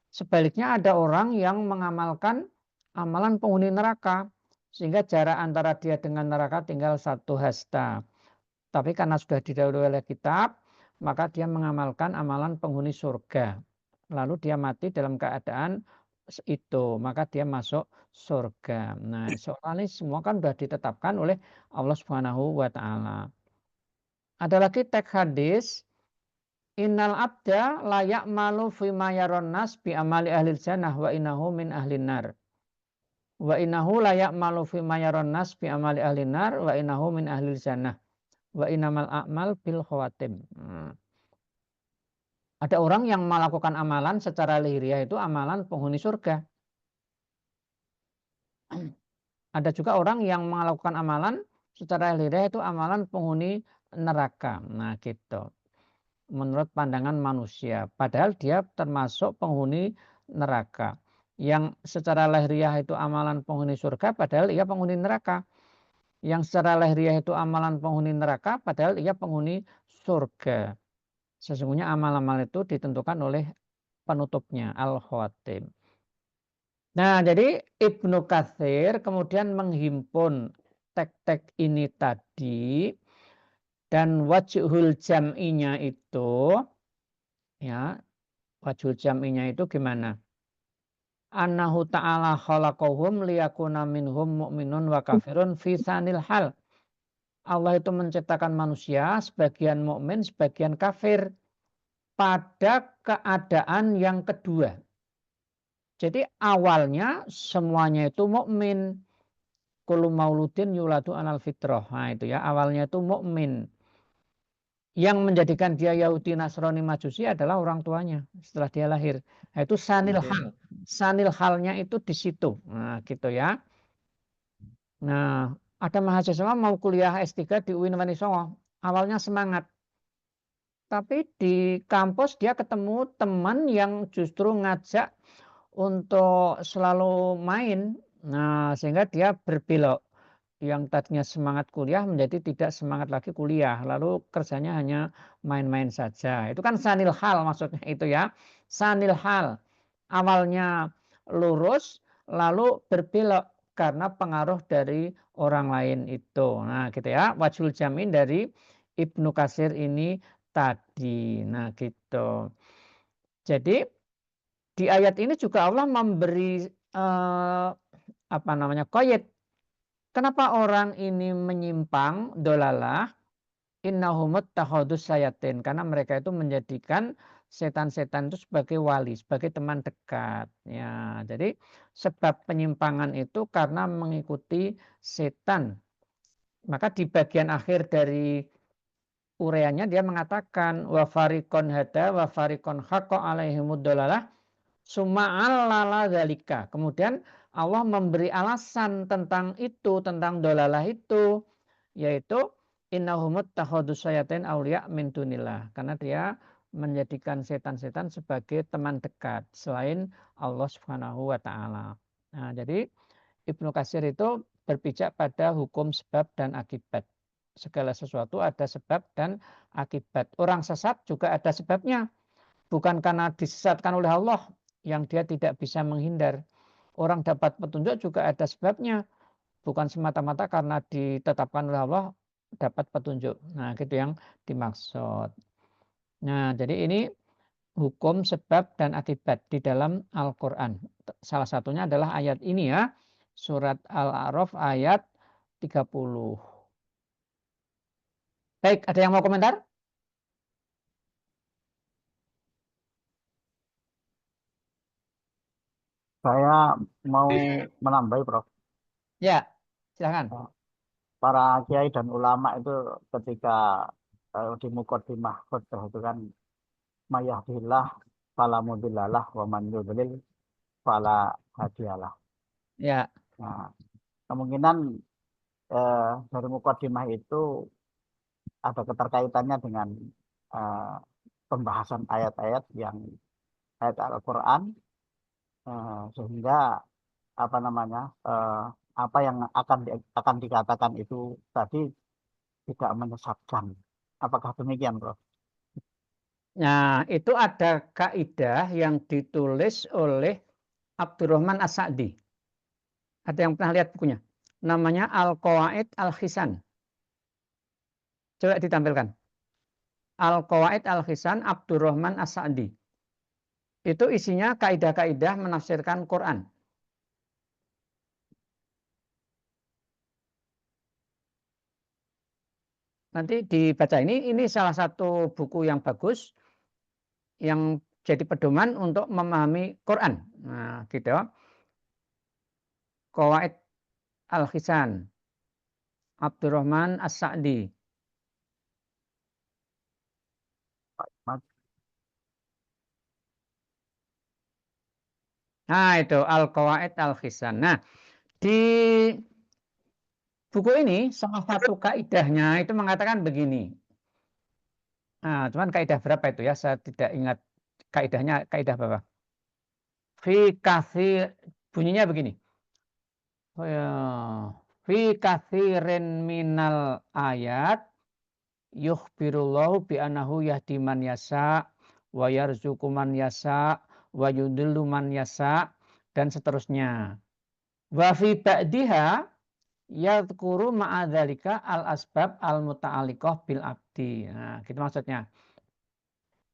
Sebaliknya ada orang yang mengamalkan amalan penghuni neraka sehingga jarak antara dia dengan neraka tinggal 1 hasta. Tapi karena sudah didahului oleh kitab, maka dia mengamalkan amalan penghuni surga. Lalu dia mati dalam keadaan itu, maka dia masuk surga. Nah, soalnya semua kan sudah ditetapkan oleh Allah Subhanahu wa taala. Ada lagi teks hadis, innal abda la ya'malu fi ma yaron nas bi amali ahlil jannah wa innahu min ahlin nar. Wa innahu la ya'malu fi ma yaron nas bi amali ahlin nar wa innahu min ahlil jannah. Wa innamal a'mal bil khawatim. Ada orang yang melakukan amalan secara lahiriah itu amalan penghuni surga. Ada juga orang yang melakukan amalan secara lahiriah itu amalan penghuni neraka. Nah, gitu. Menurut pandangan manusia. Padahal dia termasuk penghuni neraka. Yang secara lahiriah itu amalan penghuni surga, padahal ia penghuni neraka. Yang secara lahiriah itu amalan penghuni neraka, padahal ia penghuni surga. Sesungguhnya amal-amal itu ditentukan oleh penutupnya, al-khawatim. Nah, jadi Ibnu Katsir kemudian menghimpun teks-teks ini tadi, dan wajhul jam'inya itu, ya, wajhul jam'inya itu gimana? Annahu ta'ala khalaqahum liyakuna minhum mu'minun wa kafirun fi sanil hal. Allah itu menciptakan manusia, sebagian mukmin, sebagian kafir pada keadaan yang kedua. Jadi awalnya semuanya itu mukmin. Kullu mauludin yuladu alal fitrah. Nah, itu ya, awalnya itu mukmin. Yang menjadikan dia Yahudi, Nasrani, Majusi adalah orang tuanya setelah dia lahir. Nah, itu sanil hal. Sanil halnya itu di situ. Nah, gitu ya. Nah, ada mahasiswa mau kuliah S3 di UIN Wanisongo. Awalnya semangat. Tapi di kampus dia ketemu teman yang justru ngajak untuk selalu main. Nah, sehingga dia berbelok. Yang tadinya semangat kuliah menjadi tidak semangat lagi kuliah. Lalu kerjanya hanya main-main saja. Itu kan sanil hal maksudnya itu ya. Sanil hal. Awalnya lurus, lalu berbelok karena pengaruh dari orang lain itu. Nah, gitu ya. Wajhul jam'in dari Ibnu Katsir ini tadi. Nah, gitu. Jadi di ayat ini juga Allah memberi qaid. Kenapa orang ini menyimpang dolalah? Innahumut takhadus sayatin, karena mereka itu menjadikan setan-setan itu sebagai wali, sebagai teman dekat. Ya, jadi sebab penyimpangan itu karena mengikuti setan. Maka di bagian akhir dari uraiannya dia mengatakan wa fariqon hada wa fariqon haqqa alaihimud dolalah suma'allala dzalika. Kemudian Allah memberi alasan tentang itu, tentang dolalah itu, yaitu innahumut takhadus sayatin auliya min dunillah, karena dia menjadikan setan-setan sebagai teman dekat selain Allah Subhanahu wa taala. Nah, jadi Ibnu Katsir itu berpijak pada hukum sebab dan akibat. Segala sesuatu ada sebab dan akibat. Orang sesat juga ada sebabnya. Bukan karena disesatkan oleh Allah yang dia tidak bisa menghindar. Orang dapat petunjuk juga ada sebabnya. Bukan semata-mata karena ditetapkan oleh Allah dapat petunjuk. Nah, gitu yang dimaksud. Nah, jadi ini hukum sebab dan akibat di dalam Al-Quran. Salah satunya adalah ayat ini ya. Surat Al-A'raf ayat 30. Baik, ada yang mau komentar? Saya mau menambah, Prof. Ya, silakan. Para kiai dan ulama itu ketika di Muqaddimah khutbah itu kan mayahdillah fala mudhillalah wa man yudlil fala hadiyalah. Ya. Nah, kemungkinan dari Muqaddimah itu ada keterkaitannya dengan pembahasan ayat-ayat yang ayat Al-Quran, sehingga apa namanya apa yang akan dikatakan itu tadi tidak menyesatkan. Apakah demikian, Prof? Nah, itu ada kaidah yang ditulis oleh Abdurrahman As-Sa'di. Ada yang pernah lihat bukunya? Namanya Al-Qawaid Al-Khisan. Coba ditampilkan. Al-Qawaid Al-Khisan Abdurrahman As-Sa'di. Itu isinya kaidah-kaidah menafsirkan Quran. Nanti dibaca ini salah satu buku yang bagus yang jadi pedoman untuk memahami Quran. Nah, gitu. Qawaid Al-Khisan Abdurrahman As-Sa'di. Nah, itu Al-Qawaid Al-Khisan. Nah, di buku ini salah satu kaidahnya itu mengatakan begini. Nah, cuman kaidah berapa itu ya? Saya tidak ingat kaidahnya, kaidah berapa. Fi katsir, bunyinya begini. Fi katsirin minal ayat yukhbirullahu bi annahu yahdi man yasa wa yarzuqu man yasa wa yudillu man yasa dan seterusnya. Wa fi ba'diha yadhkuru ma'adzalika al-asbab al-muta'alliqah bil abdi. Nah, gitu maksudnya.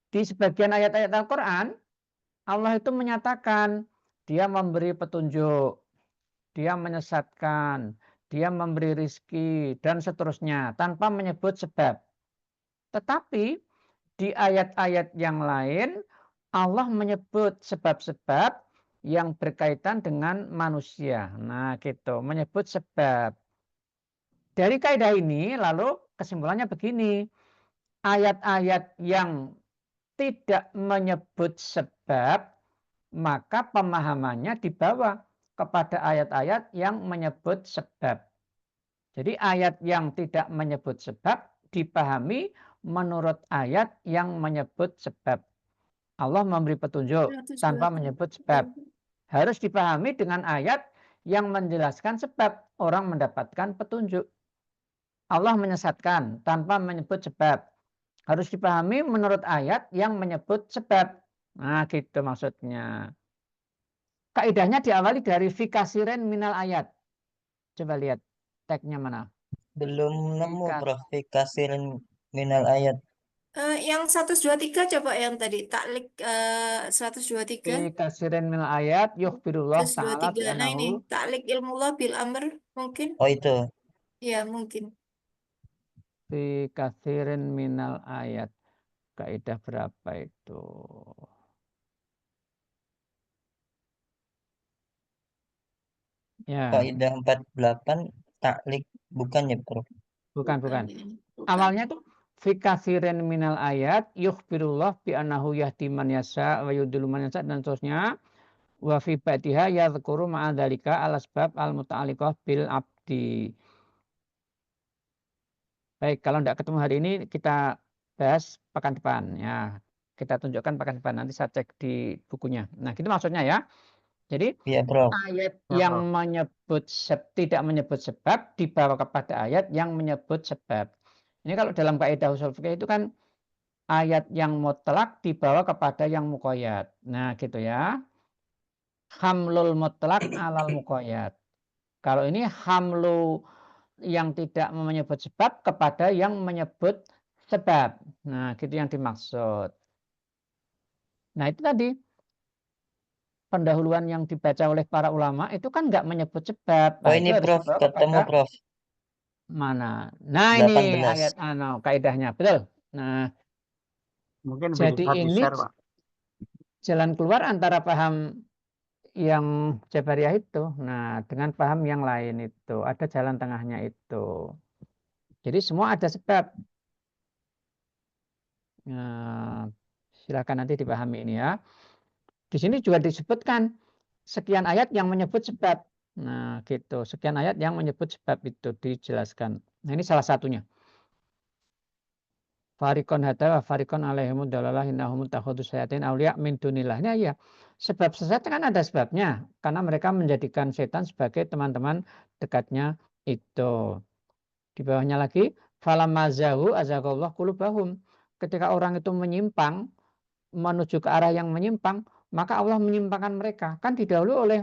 Di sebagian ayat-ayat Al-Quran, Allah itu menyatakan dia memberi petunjuk, dia menyesatkan, dia memberi rizki, dan seterusnya, tanpa menyebut sebab. Tetapi di ayat-ayat yang lain, Allah menyebut sebab-sebab yang berkaitan dengan manusia. Nah, gitu, menyebut sebab. Dari kaidah ini, lalu kesimpulannya begini, ayat-ayat yang tidak menyebut sebab, maka pemahamannya dibawa kepada ayat-ayat yang menyebut sebab. Jadi ayat yang tidak menyebut sebab dipahami menurut ayat yang menyebut sebab. Allah memberi petunjuk tanpa menyebut sebab. Harus dipahami dengan ayat yang menjelaskan sebab orang mendapatkan petunjuk. Allah menyesatkan tanpa menyebut sebab. Harus dipahami menurut ayat yang menyebut sebab. Nah, gitu maksudnya. Kaidahnya diawali dari fikasiren minal ayat. Coba lihat tagnya mana. Belum nemu, Prof. Fikasiren minal ayat. Yang 123 coba yang tadi taklik 123. Fikasiren minal ayat yukhbirullah ta'ala 123. Nah ini bi'anahu. taklik ilmullah bil amr mungkin. Oh, itu. Ya mungkin. Fikasiren minal ayat. Kaidah berapa itu? Ya. Kaidah 48 taklik bukan ya, Prof? Bukan. Awalnya tuh fikasiren minal ayat yukhbirullah bi annahu yahdi man yasha wa yudillu man yasha dan seterusnya. Wa fi ba'diha yadhkuru ma'a dzalika al-asbab al-muta'alliqah bil abdi. Baik, kalau tidak ketemu hari ini kita bahas pekan depan ya. Kita tunjukkan pekan depan, nanti saya cek di bukunya. Nah, gitu maksudnya ya. Jadi Iya, Prof. ayat yang tidak menyebut sebab dibawa kepada ayat yang menyebut sebab. Ini kalau dalam kaidah ushul fikih itu kan ayat yang mutlak dibawa kepada yang muqayyad. Nah, gitu ya. Hamlul mutlak alal muqayyad. Kalau ini hamlu yang tidak menyebut sebab kepada yang menyebut sebab. Nah, gitu yang dimaksud. Nah, itu tadi. pendahuluan yang dibaca oleh para ulama itu kan nggak menyebut sebab. Oh Nah, ini itu harus Prof, dibawa ketemu kepada Prof. mana? Nah, ini 18. ayat kaidahnya, betul. Nah, Mungkin jadi bisa ini di-share, Pak. jalan keluar antara paham yang Jabariyah itu, nah dengan paham yang lain itu ada jalan tengahnya itu. Jadi semua ada sebab. Nah, silakan nanti dipahami ini ya. Di sini juga disebutkan sekian ayat yang menyebut sebab. Nah, gitu. Sekian ayat yang menyebut sebab itu dijelaskan. Nah, ini salah satunya. Farikon hada wa farikon alaihimud dalalah innahum takhudhu syayatin awliya min dunillah. Nah, ya. Sebab sesat kan ada sebabnya. Karena mereka menjadikan setan sebagai teman-teman dekatnya itu. Di bawahnya lagi, falamazahu azagallah qulubahum. Ketika orang itu menyimpang menuju ke arah yang menyimpang, maka Allah menyimpangkan mereka. Kan didahului oleh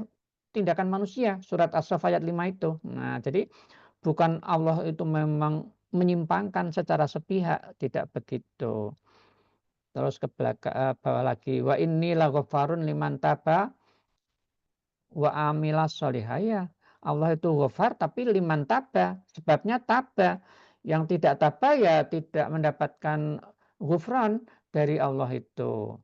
tindakan manusia, surat As-Saff ayat 5 itu. Nah, jadi bukan Allah itu memang menyimpangkan secara sepihak, tidak begitu. Terus ke belakang bawah lagi, wa inni laghaffarun liman taba wa amila sholihaya. Allah itu ghafar tapi liman taba, sebabnya taba. Yang tidak taba ya tidak mendapatkan ghufran dari Allah itu.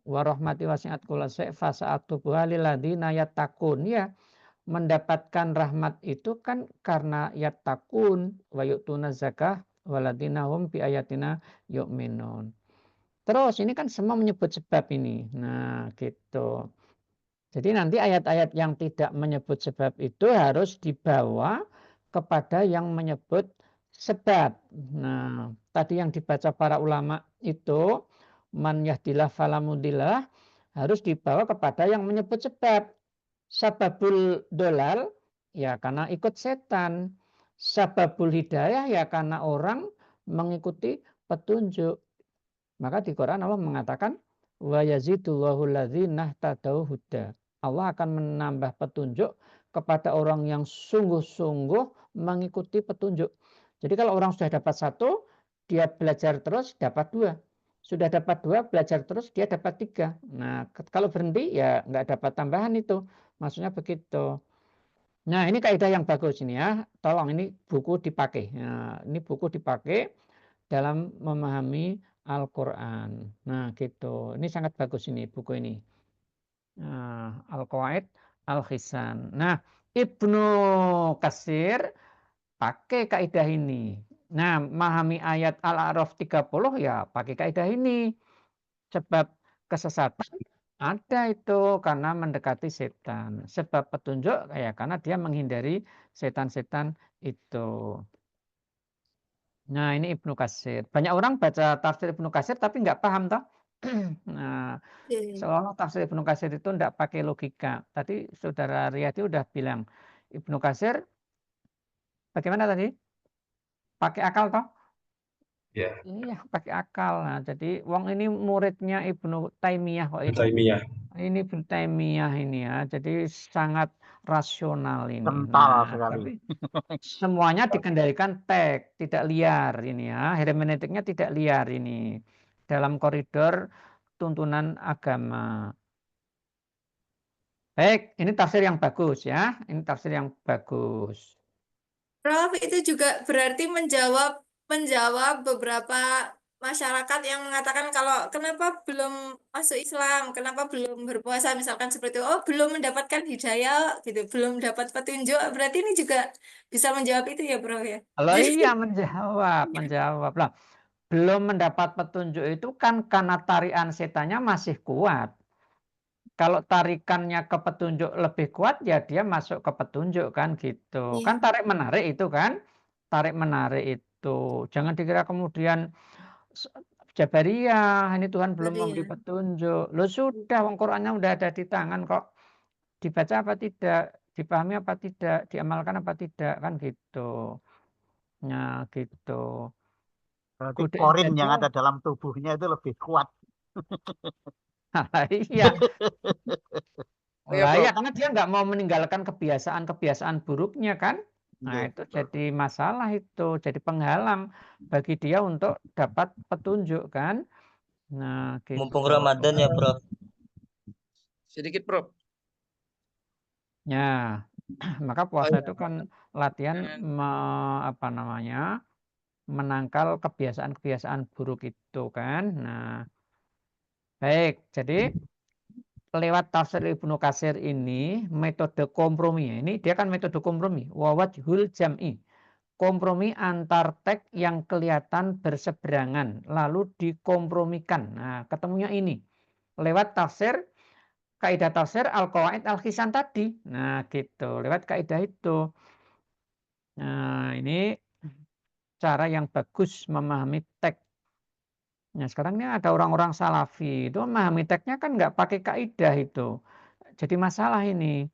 Wa rahmati wasi'at kulla syai' fasa'aktubuha lil ladzina yattaqun. Ya, mendapatkan rahmat itu kan karena yattaqun wa yu'tuna zakah waladzina hum bi ayatina yu'minun. Terus ini kan semua menyebut sebab ini. Nah, gitu. Jadi nanti ayat-ayat yang tidak menyebut sebab itu harus dibawa kepada yang menyebut sebab. Nah, tadi yang dibaca para ulama itu man yahdillah falamudillah harus dibawa kepada yang menyebut sebab. Sababul dolal ya karena ikut setan. Sababul hidayah ya karena orang mengikuti petunjuk. Maka di Quran Allah mengatakan wa yazidullahu ladzina ihtadaw huda. Allah akan menambah petunjuk kepada orang yang sungguh-sungguh mengikuti petunjuk. Jadi kalau orang sudah dapat satu, dia belajar terus dapat dua. Sudah dapat dua, belajar terus dia dapat tiga. Nah, kalau berhenti ya nggak dapat tambahan itu. Maksudnya begitu. Nah, ini kaidah yang bagus ini ya. Tolong ini buku dipakai. Nah, ini buku dipakai dalam memahami Al-Quran. Nah, gitu. Ini sangat bagus ini buku ini. Al-Qawaid Al-Khisan. Nah, Ibnu Katsir pakai kaidah ini. Nah, memahami ayat Al-A'raf 30 ya pakai kaidah ini. Sebab kesesatan ada itu karena mendekati setan. Sebab petunjuk ya karena dia menghindari setan-setan itu. Nah, ini Ibnu Katsir. Banyak orang baca tafsir Ibnu Katsir tapi nggak paham toh. Nah, seolah tafsir Ibnu Katsir itu tidak pakai logika. Tadi Saudara Riyadi udah bilang Ibnu Katsir bagaimana tadi? Pakai akal toh? Ya, Iya, pakai akal. Nah, jadi wong ini muridnya Ibnu Taimiyah kok ini. Taimiyah. Ini Ibnu Taimiyah ini ya. Jadi sangat rasional ini. Kental Nah, sekali. tapi semuanya dikendalikan teks, tidak liar ini ya. Hermeneutiknya tidak liar ini. Dalam koridor tuntunan agama. Baik, ini tafsir yang bagus ya. Ini tafsir yang bagus. Prof, itu juga berarti menjawab beberapa masyarakat yang mengatakan kalau kenapa belum masuk Islam, kenapa belum berpuasa misalkan seperti itu. Oh, belum mendapatkan hidayah gitu, belum dapat petunjuk. Berarti ini juga bisa menjawab itu ya, Prof ya. Kalau iya menjawab lah. Belum mendapat petunjuk itu kan karena tarian setannya masih kuat. Kalau tarikannya ke petunjuk lebih kuat ya dia masuk ke petunjuk kan gitu. Kan tarik menarik itu kan. Tarik menarik itu. Jangan dikira kemudian Jabariyah ini Tuhan belum memberi petunjuk. Loh sudah wong Qur'annya udah ada di tangan kok. Dibaca apa tidak, dipahami apa tidak, diamalkan apa tidak kan gitu. Nah, gitu. Berarti Godain korin yang dajjal. ada dalam tubuhnya itu lebih kuat. Iya. Iya, Lah Prof. ya karena dia nggak mau meninggalkan kebiasaan-kebiasaan buruknya kan. Nah, itu jadi masalah itu, jadi penghalang bagi dia untuk dapat petunjuk kan. Nah, Mumpung gitu. Ramadan ya, Prof. Sedikit, Prof. Ya, maka puasa itu kan latihan menangkal kebiasaan-kebiasaan buruk itu kan. Nah, baik. Jadi lewat tafsir Ibnu Katsir ini metode kompromi. Ini dia kan metode kompromi. Wawajhul jam'i. Kompromi antar teks yang kelihatan berseberangan lalu dikompromikan. Nah, ketemunya ini lewat tafsir kaidah tafsir al-qawaid al-hisan tadi. Nah, gitu. Lewat kaidah itu. Nah, ini cara yang bagus memahami teks. Nah, sekarang ini ada orang-orang salafi itu memahami teksnya kan nggak pakai kaidah itu. Jadi masalah ini.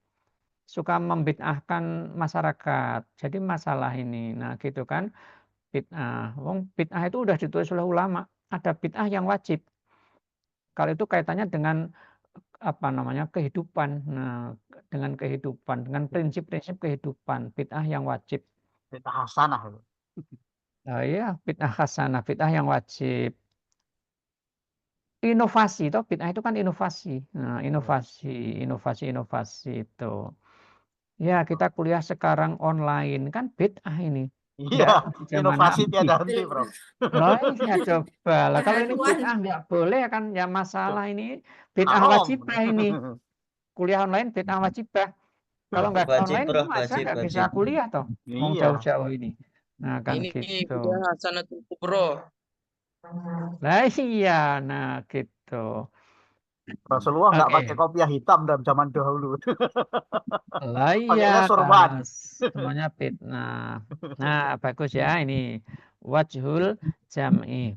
Suka membid'ahkan masyarakat. Jadi masalah ini. Nah, gitu kan. Bid'ah. Bid'ah itu udah ditulis oleh ulama. Ada bid'ah yang wajib. Kalau itu kaitannya dengan kehidupan. Nah, dengan kehidupan, dengan prinsip-prinsip kehidupan, bid'ah yang wajib. Bid'ah hasanah itu. Nah, iya, bid'ah hasanah, bid'ah yang wajib. Inovasi, toh bid'ah itu kan inovasi. Nah, inovasi itu. Ya, kita kuliah sekarang online kan bid'ah ini. Iya, inovasi tiada henti, Bro. Loh, iya coba lah. Kalau ini bid'ah nggak boleh kan ya masalah ini bid'ah wajibah ini. Kuliah online bid'ah wajibah. Kalau nggak online masa nggak bisa kuliah toh. Mau jauh-jauh ini. Nah kan Ini gitu. bid'ah hasanatul kubra. Lah iya, nah gitu. Rasulullah nggak pakai kopiah hitam dalam zaman dahulu. Lah iya, semuanya fitnah. Nah, bagus ya ini wajhul jam'i.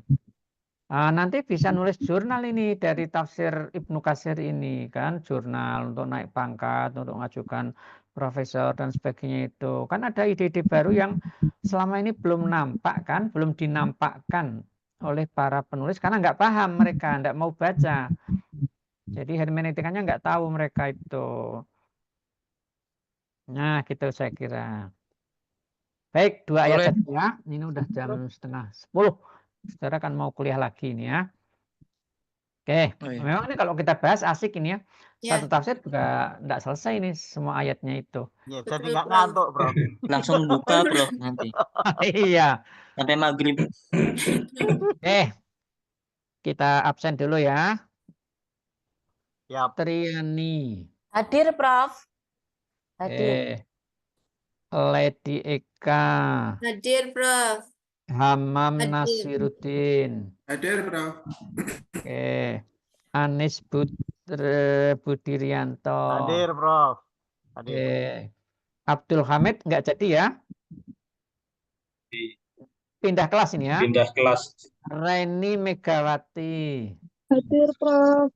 Nanti bisa nulis jurnal ini dari tafsir Ibnu Katsir ini kan, jurnal untuk naik pangkat, untuk mengajukan profesor dan sebagainya itu. Kan ada ide-ide baru yang selama ini belum nampak kan, belum dinampakkan oleh para penulis karena nggak paham mereka, nggak mau baca. Jadi hermeneutikanya nggak tahu mereka itu. Nah, gitu saya kira. Baik, 2 ayat saja ya. Ini udah jam 9:30. Saudara kan mau kuliah lagi ini ya. Oke, memang ini kalau kita bahas asik ini ya. Satu tafsir juga enggak selesai ini semua ayatnya itu. Ya, jadi nggak ngantuk, Bro. Langsung buka, Bro, nanti. Iya. Sampai maghrib. Kita absen dulu ya. Yap. Triani. Hadir, Prof. Hadir. Lady Eka. Hadir, Prof. Hamam Nasiruddin. Hadir, Prof. Anis Budirianto. Hadir, Prof. Hadir. Abdul Hamid nggak jadi ya? Pindah kelas ini ya? Pindah kelas. Reni Megawati. Hadir, Prof.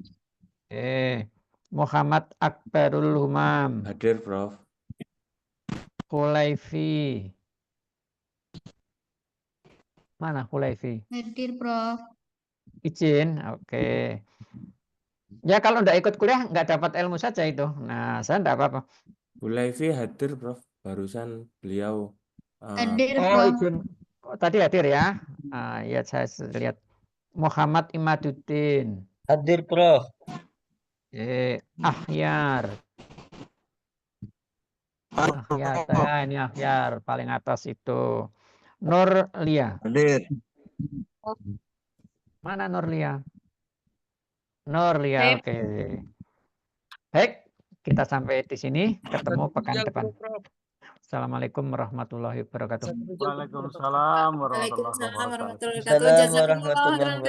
Muhammad Akbarul Humam. Hadir, Prof. Hulaifi. Mana Hulaifi? Hadir, Prof. Izin, oke. Ya kalau nggak ikut kuliah nggak dapat ilmu saja itu. Nah, saya nggak apa-apa. Hulaifi hadir, Prof. Barusan beliau. Hadir, Prof. Izin. Tadi hadir ya? Ya saya lihat. Muhammad Imaduddin. Hadir, Prof. Akhyar. Ini Akhyar paling atas itu. Nur Lia. Hadir. Mana Nur Lia? Nur Lia, oke. Baik, kita sampai di sini. Ketemu pekan depan. Assalamualaikum warahmatullahi wabarakatuh. Waalaikumsalam warahmatullahi wabarakatuh.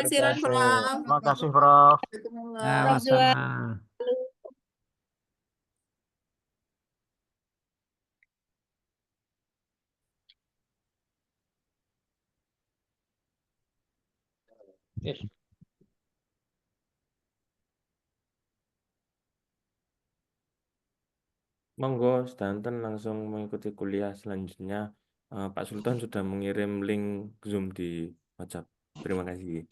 Terima kasih, Prof. Sama-sama. Yes. Monggo, Stanton langsung mengikuti kuliah selanjutnya. Pak Sultan sudah mengirim link Zoom di WhatsApp. Terima kasih.